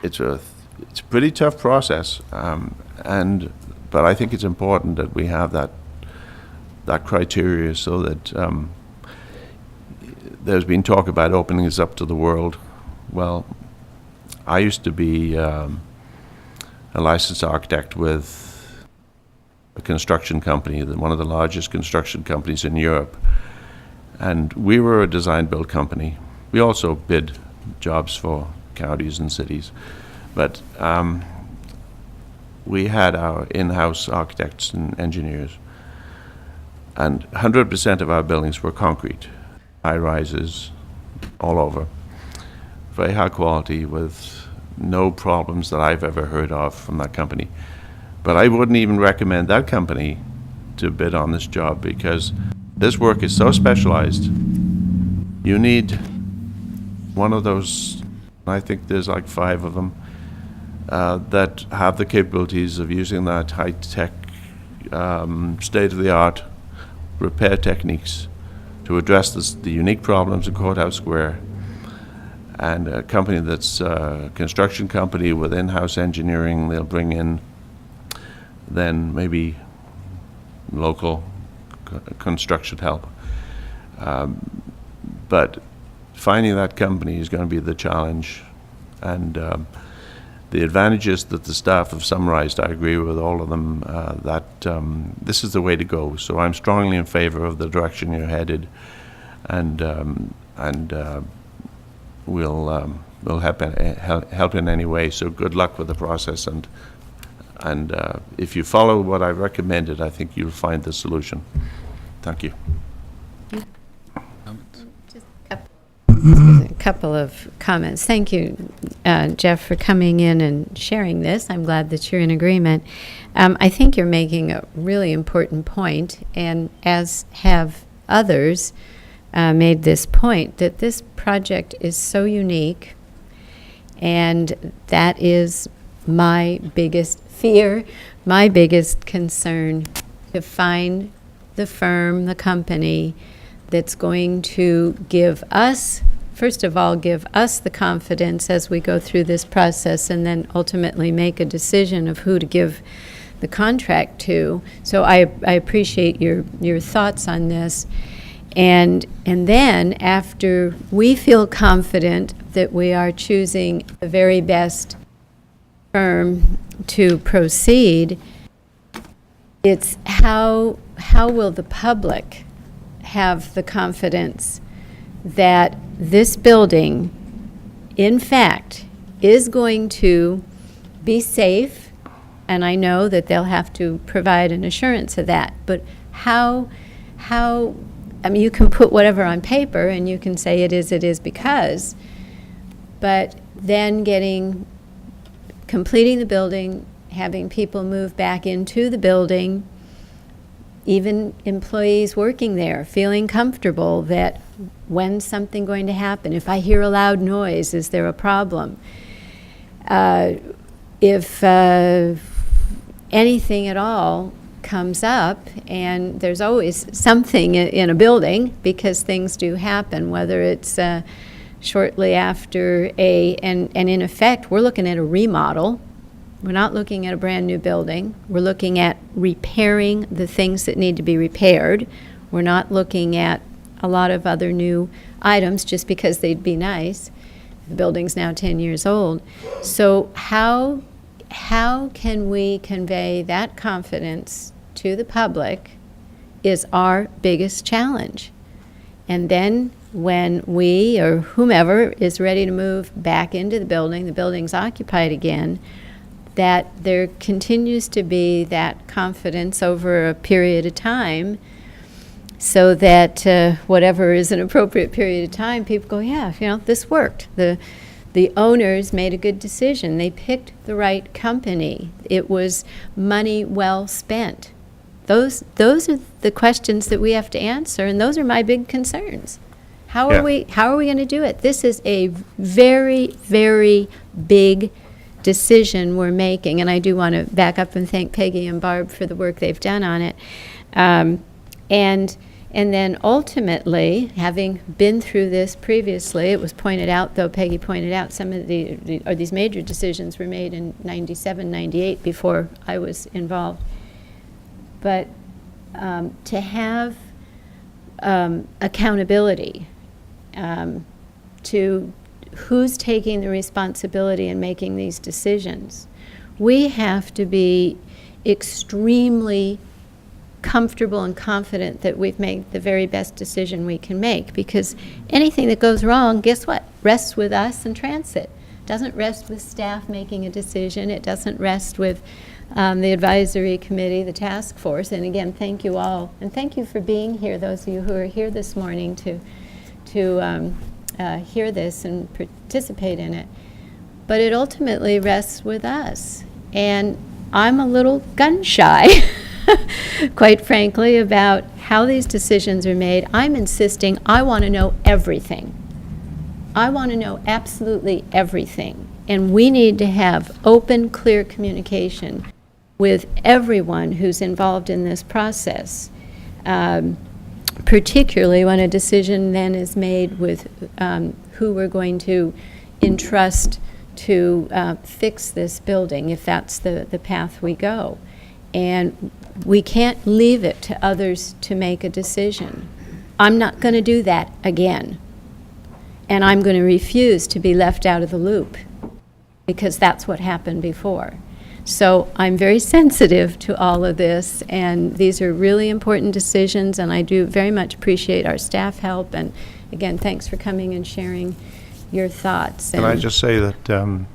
It's a pretty tough process, but I think it's important that we have that criteria, so that there's been talk about opening this up to the world. Well, I used to be a licensed architect with a construction company, one of the largest construction companies in Europe, and we were a design build company. We also bid jobs for counties and cities, but we had our in-house architects and engineers, and 100% of our buildings were concrete, high-rises all over, very high quality, with no problems that I've ever heard of from that company. But I wouldn't even recommend that company to bid on this job, because this work is so specialized. You need one of those, I think there's like 5 of them, that have the capabilities of using that high-tech, state-of-the-art repair techniques to address the unique problems in Courthouse Square. And a company that's a construction company with in-house engineering, they'll bring in then maybe local construction help. But finding that company is going to be the challenge. And the advantages that the staff have summarized, I agree with all of them, that this is the way to go. So I'm strongly in favor of the direction you're headed, and we'll help in any way. So good luck with the process, and if you follow what I recommended, I think you'll find the solution. Thank you. A couple of comments. Thank you, Jeff, for coming in and sharing this. I'm glad that you're in agreement. I think you're making a really important point, and as have others made this point, that this project is so unique, and that is my biggest fear, my biggest concern, to find the firm, the company that's going to give us, first of all, give us the confidence as we go through this process, and then ultimately make a decision of who to give the contract to. So I appreciate your thoughts on this. And then after we feel confident that we are choosing the very best firm to proceed, it's how will the public have the confidence that this building, in fact, is going to be safe, and I know that they'll have to provide an assurance of that, but how, I mean, you can put whatever on paper, and you can say it is because, but then completing the building, having people move back into the building, even employees working there feeling comfortable that when's something going to happen? If I hear a loud noise, is there a problem? If anything at all comes up, and there's always something in a building because things do happen, whether it's shortly after and in effect, we're looking at a remodel. We're not looking at a brand new building. We're looking at repairing the things that need to be repaired. We're not looking at a lot of other new items just because they'd be nice. The building's now 10 years old. So how can we convey that confidence to the public is our biggest challenge. And then when we or whomever is ready to move back into the building's occupied again, that there continues to be that confidence over a period of time, so that whatever is an appropriate period of time, people go, yeah, this worked. The owners made a good decision. They picked the right company. It was money well spent. Those are the questions that we have to answer, and those are my big concerns. How are we going to do it? This is a very, very big decision we're making, and I do want to back up and thank Peggy and Barb for the work they've done on it. And then ultimately, having been through this previously, it was pointed out, though Peggy pointed out, some of these major decisions were made in 97, 98 before I was involved. But to have accountability to who's taking the responsibility in making these decisions, we have to be extremely comfortable and confident that we've made the very best decision we can make, because anything that goes wrong, guess what? Rests with us and transit. Doesn't rest with staff making a decision. It doesn't rest with the advisory committee, the task force. And again, thank you all. And thank you for being here, those of you who are here this morning to hear this and participate in it. But it ultimately rests with us. And I'm a little gun shy, quite frankly, about how these decisions are made. I'm insisting I want to know everything. I want to know absolutely everything. And we need to have open, clear communication with everyone who's involved in this process, particularly when a decision then is made with who we're going to entrust to fix this building, if that's the path we go. And we can't leave it to others to make a decision. I'm not going to do that again. And I'm going to refuse to be left out of the loop, because that's what happened before. So I'm very sensitive to all of this, and these are really important decisions, and I do very much appreciate our staff help. And again, thanks for coming and sharing your thoughts. Can I just say that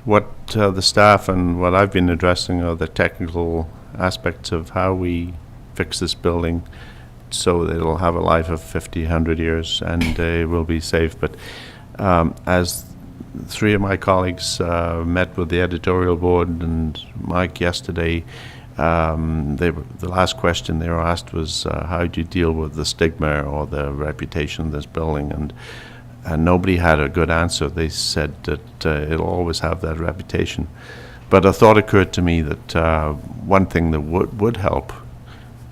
what the staff and what I've been addressing are the technical aspects of how we fix this building so that it'll have a life of 50, 100 years and it will be safe. But as three of my colleagues met with the editorial board and Mike yesterday, the last question they were asked was, how do you deal with the stigma or the reputation of this building? And nobody had a good answer. They said that it'll always have that reputation. But a thought occurred to me that one thing that would help,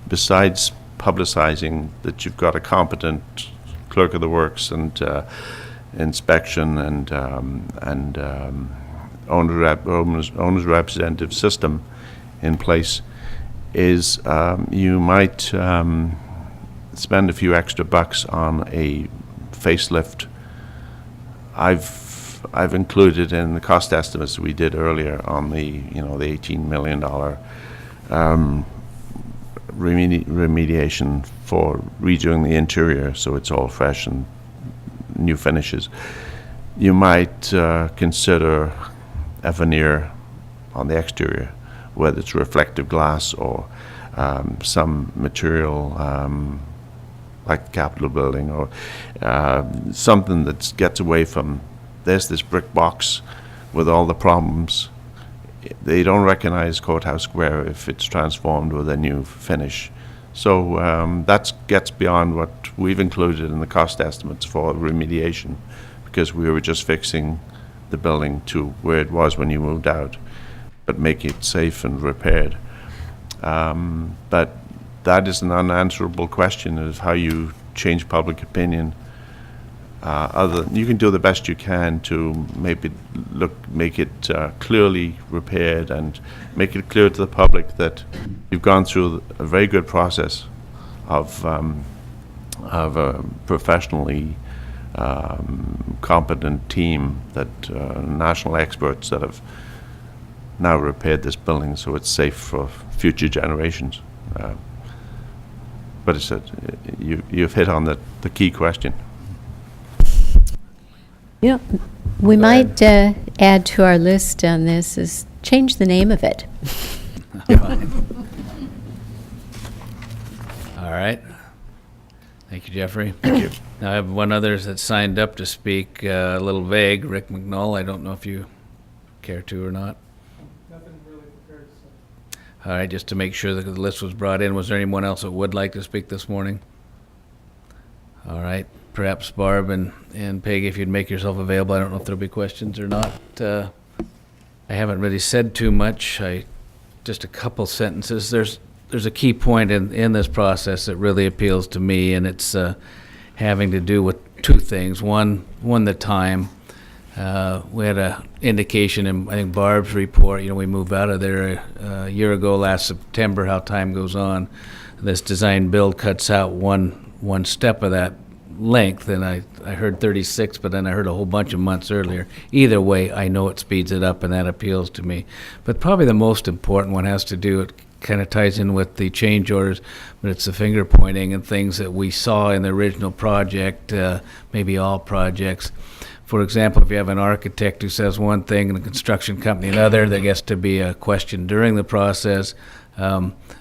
besides publicizing that you've got a competent clerk of the works and inspection and owner's representative system in place, is you might spend a few extra bucks on a facelift. I've included in the cost estimates we did earlier on the $18 million remediation for redoing the interior so it's all fresh and new finishes. You might consider a veneer on the exterior, whether it's reflective glass or some material like the Capitol building, or something that gets away from this brick box with all the problems. They don't recognize Courthouse Square if it's transformed with a new finish. So that gets beyond what we've included in the cost estimates for remediation, because we were just fixing the building to where it was when you moved out, but make it safe and repaired. But that is an unanswerable question of how you change public opinion. You can do the best you can to make it clearly repaired and make it clear to the public that you've gone through a very good process of a professionally competent team, that national experts that have now repaired this building so it's safe for future generations. But it's you've hit on the key question. You know, we might add to our list on this is change the name of it. All right. Thank you, Jeffrey. Thank you. Now I have one other that's signed up to speak, a little vague, Rick McNull. I don't know if you care to or not. Nothing really prepared to say. All right, just to make sure that the list was brought in, was there anyone else that would like to speak this morning? All right, perhaps Barb and Peg, if you'd make yourself available. I don't know if there'll be questions or not. I haven't really said too much. Just a couple sentences. There's a key point in this process that really appeals to me, and it's having to do with two things. One, the time. We had an indication in, I think, Barb's report. We moved out of there a year ago, last September, how time goes on. This design build cuts out one step of that length, and I heard 36, but then I heard a whole bunch of months earlier. Either way, I know it speeds it up, and that appeals to me. But probably the most important one has to do, it kind of ties in with the change orders, but it's the finger pointing and things that we saw in the original project, maybe all projects. For example, if you have an architect who says one thing and a construction company another, there gets to be a question during the process.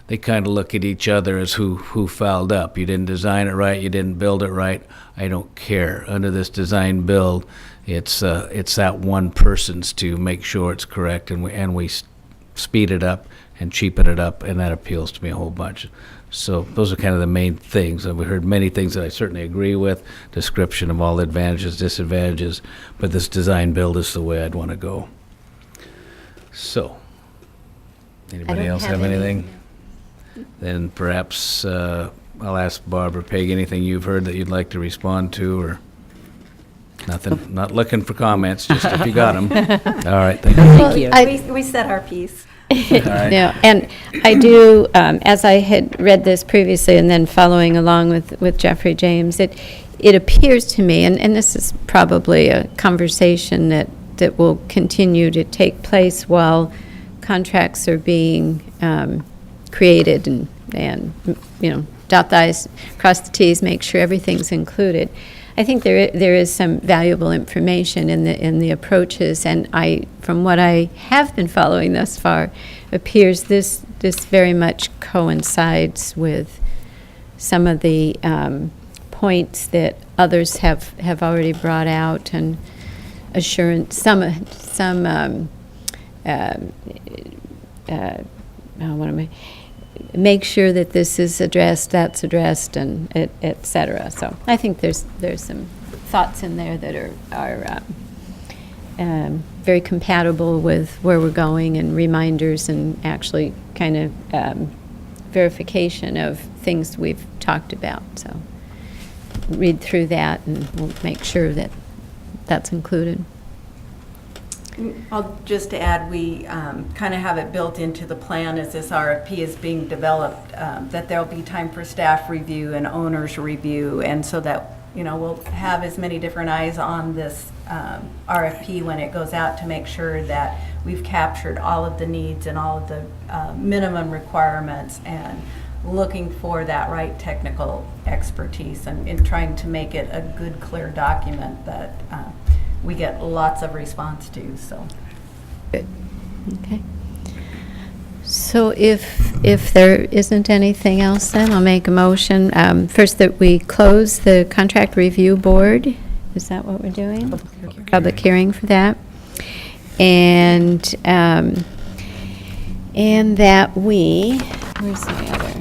They kind of look at each other as who fouled up. You didn't design it right, you didn't build it right. I don't care. Under this design build, it's that one person's to make sure it's correct, and we speed it up and cheapen it up, and that appeals to me a whole bunch. So those are kind of the main things. We heard many things that I certainly agree with, description of all advantages, disadvantages, but this design build is the way I'd want to go. So, anybody else have anything? Then perhaps I'll ask Barb or Peg, anything you've heard that you'd like to respond to, or nothing? Not looking for comments, just if you got them. All right, thank you. Thank you. We said our piece. right. No, and I do, as I had read this previously and then following along with Jeffrey James, it appears to me, and this is probably a conversation that will continue to take place while contracts are being created and dot the i's, cross the t's, make sure everything's included. I think there is some valuable information in the approaches, and from what I have been following thus far, appears this very much coincides with some of the points that others have already brought out, and assurance, make sure that this is addressed, that's addressed, and et cetera. So I think there's some thoughts in there that are very compatible with where we're going, and reminders and actually kind of verification of things we've talked about. So read through that and we'll make sure that that's included. I'll just add, we kind of have it built into the plan as this RFP is being developed, that there'll be time for staff review and owners review, and so that, we'll have as many different eyes on this RFP when it goes out to make sure that we've captured all of the needs and all of the minimum requirements, and looking for that right technical expertise, and trying to make it a good, clear document that we get lots of response to. So good. Okay. So if there isn't anything else, then I'll make a motion. First, that we close the contract review board. Is that what we're doing? Public hearing for that. And that we, where's the other?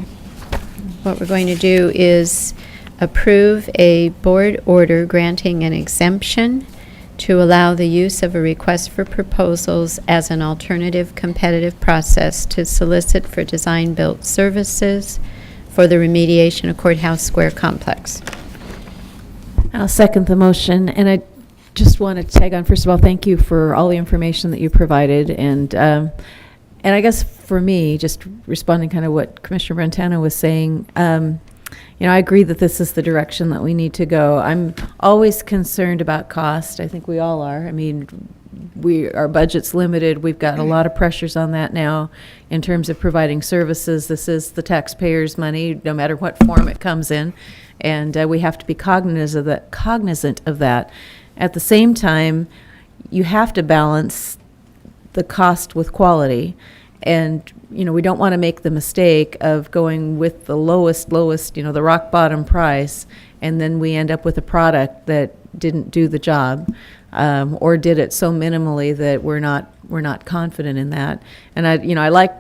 What we're going to do is approve a board order granting an exemption to allow the use of a request for proposals as an alternative competitive process to solicit for design-built services for the remediation of Courthouse Square complex. I'll second the motion, and I just want to tag on, first of all, thank you for all the information that you provided, and I guess for me, just responding kind of what Commissioner Brentano was saying, I agree that this is the direction that we need to go. I'm always concerned about cost. I think we all are. I mean, our budget's limited. We've got a lot of pressures on that now in terms of providing services. This is the taxpayers' money, no matter what form it comes in, and we have to be cognizant of that. At the same time, you have to balance the cost with quality. And, we don't want to make the mistake of going with the lowest, the rock bottom price, and then we end up with a product that didn't do the job, or did it so minimally that we're not confident in that. And I like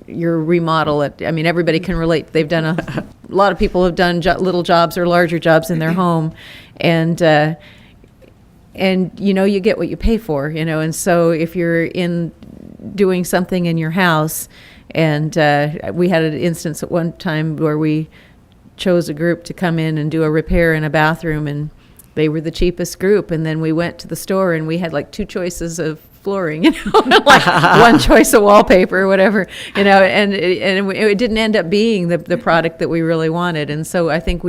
your remodel. Everybody can relate. They've done a lot of people have done little jobs or larger jobs in their home, and you get what you pay for, and so if you're doing something in your house, and we had an instance at one time where we chose a group to come in and do a repair in a bathroom, and they were the cheapest group, and then we went to the store and we had like two choices of flooring, like one choice of wallpaper or whatever, and it didn't end up being the product that we really wanted. And so I think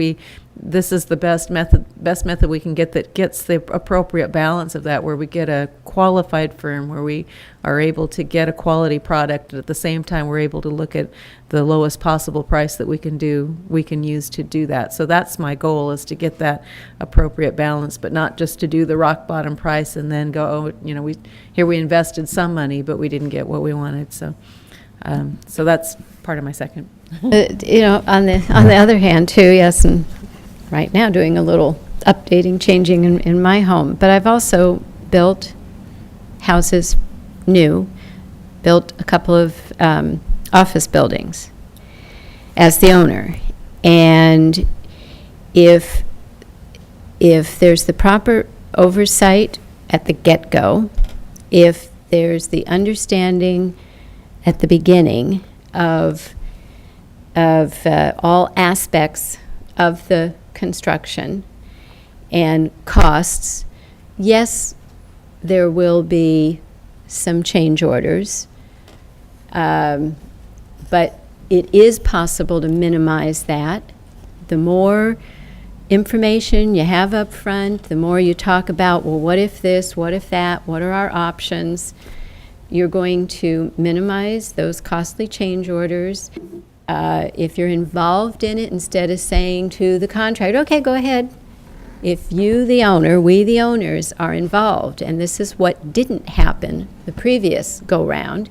this is the best method we can get that gets the appropriate balance of that, where we get a qualified firm, where we are able to get a quality product, and at the same time we're able to look at the lowest possible price that we can use to do that. So that's my goal, is to get that appropriate balance, but not just to do the rock bottom price and then go, we invested some money, but we didn't get what we wanted. So that's part of my second. On the other hand, too, yes, and right now doing a little updating, changing in my home. But I've also built houses built a couple of office buildings as the owner. And if there's the proper oversight at the get-go, if there's the understanding at the beginning of all aspects of the construction and costs, yes, there will be some change orders, but it is possible to minimize that. The more information you have up front, the more you talk about, well, what if this, what if that, what are our options, you're going to minimize those costly change orders. If you're involved in it, instead of saying to the contractor, okay, go ahead. If you, the owner, we, the owners, are involved, and this is what didn't happen the previous go-round,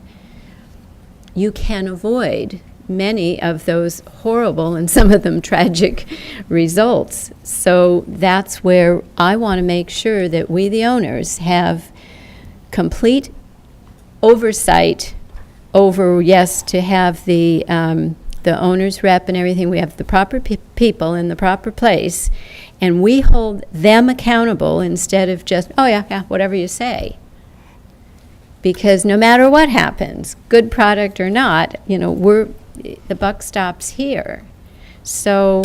you can avoid many of those horrible and some of them tragic results. So that's where I want to make sure that we, the owners, have complete oversight over, yes, to have the owner's rep and everything. We have the proper people in the proper place, and we hold them accountable instead of just, oh yeah, whatever you say. because no matter what happens, good product or not, the buck stops here. So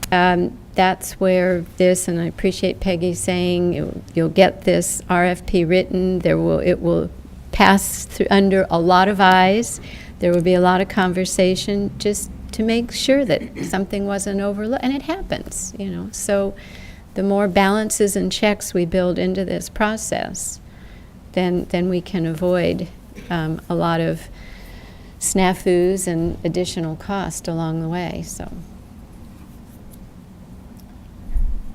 that's where this, and I appreciate Peggy saying you'll get this RFP written. It will pass through under a lot of eyes. There will be a lot of conversation just to make sure that something wasn't overlooked, and it happens, So the more balances and checks we build into this process, then we can avoid a lot of snafus and additional cost along the way, so.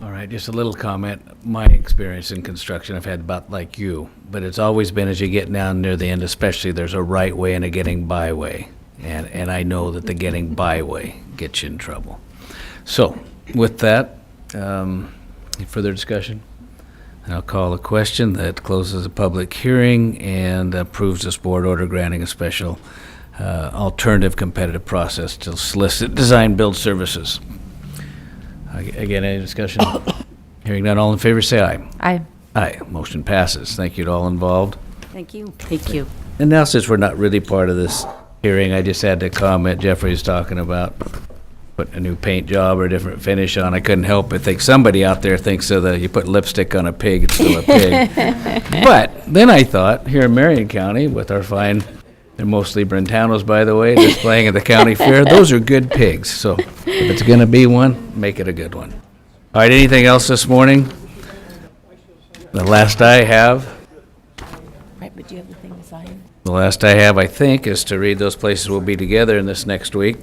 All right, just a little comment. My experience in construction, I've had about like you, but it's always been as you get down near the end, especially, there's a right way and a getting by way. And I know that the getting by way gets you in trouble. So with that, any further discussion? And I'll call a question that closes the public hearing and approves this board order granting a special alternative competitive process to solicit design build services. Again, any discussion? Hearing none, all in favor, say aye. Aye. Aye. Motion passes. Thank you to all involved. Thank you. Thank you. And now, since we're not really part of this hearing, I just had to comment, Jeffrey was talking about putting a new paint job or a different finish on. I couldn't help but think somebody out there thinks that you put lipstick on a pig, it's still a pig. But then I thought, here in Marion County, with our fine, they're mostly Brentanos, by the way, displaying at the county fair, those are good pigs. So if it's going to be one, make it a good one. All right, anything else this morning? The last I have, Right, but do you have the thing to sign? I think, is to read those places we'll be together in this next week.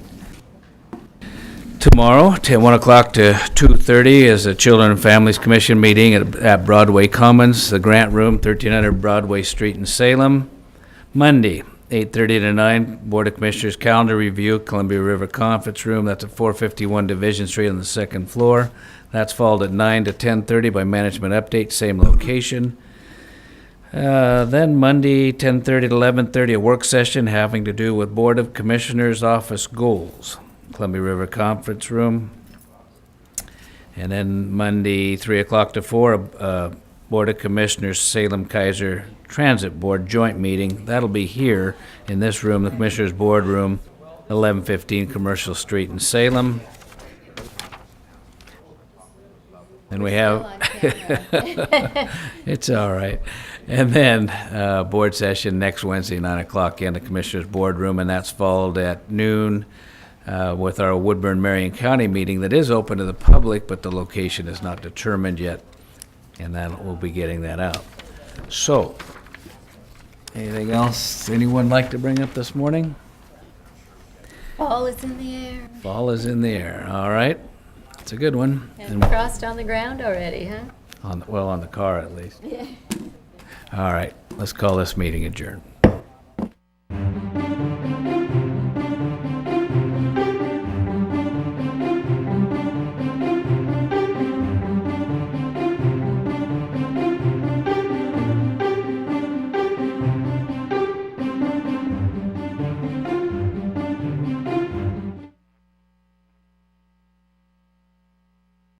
Tomorrow, 1 o'clock to 2:30 is a Children and Families Commission meeting at Broadway Commons, the Grant Room, 1300 Broadway Street in Salem. Monday, 8:30 to 9, Board of Commissioners calendar review, Columbia River Conference Room. That's at 451 Division Street on the second floor. That's followed at 9 to 10:30 by management update, same location. Then Monday, 10:30 to 11:30, a work session having to do with Board of Commissioners office goals, Columbia River Conference Room. And then Monday, 3 o'clock to 4, Board of Commissioners Salem Keizer Transit Board joint meeting. That'll be here in this room, the Commissioners Board Room, 1115 Commercial Street in Salem. And we have, it's all right. And then board session next Wednesday, 9 o'clock in the Commissioners Board Room, and that's followed at noon with our Woodburn Marion County meeting that is open to the public, but the location is not determined yet, and that we'll be getting that out. So, anything else anyone like to bring up this morning? Fall is in the air. Fall is in the air. All right. It's a good one. And frost on the ground already, huh? On the car at least. Yeah. All right. Let's call this meeting adjourned.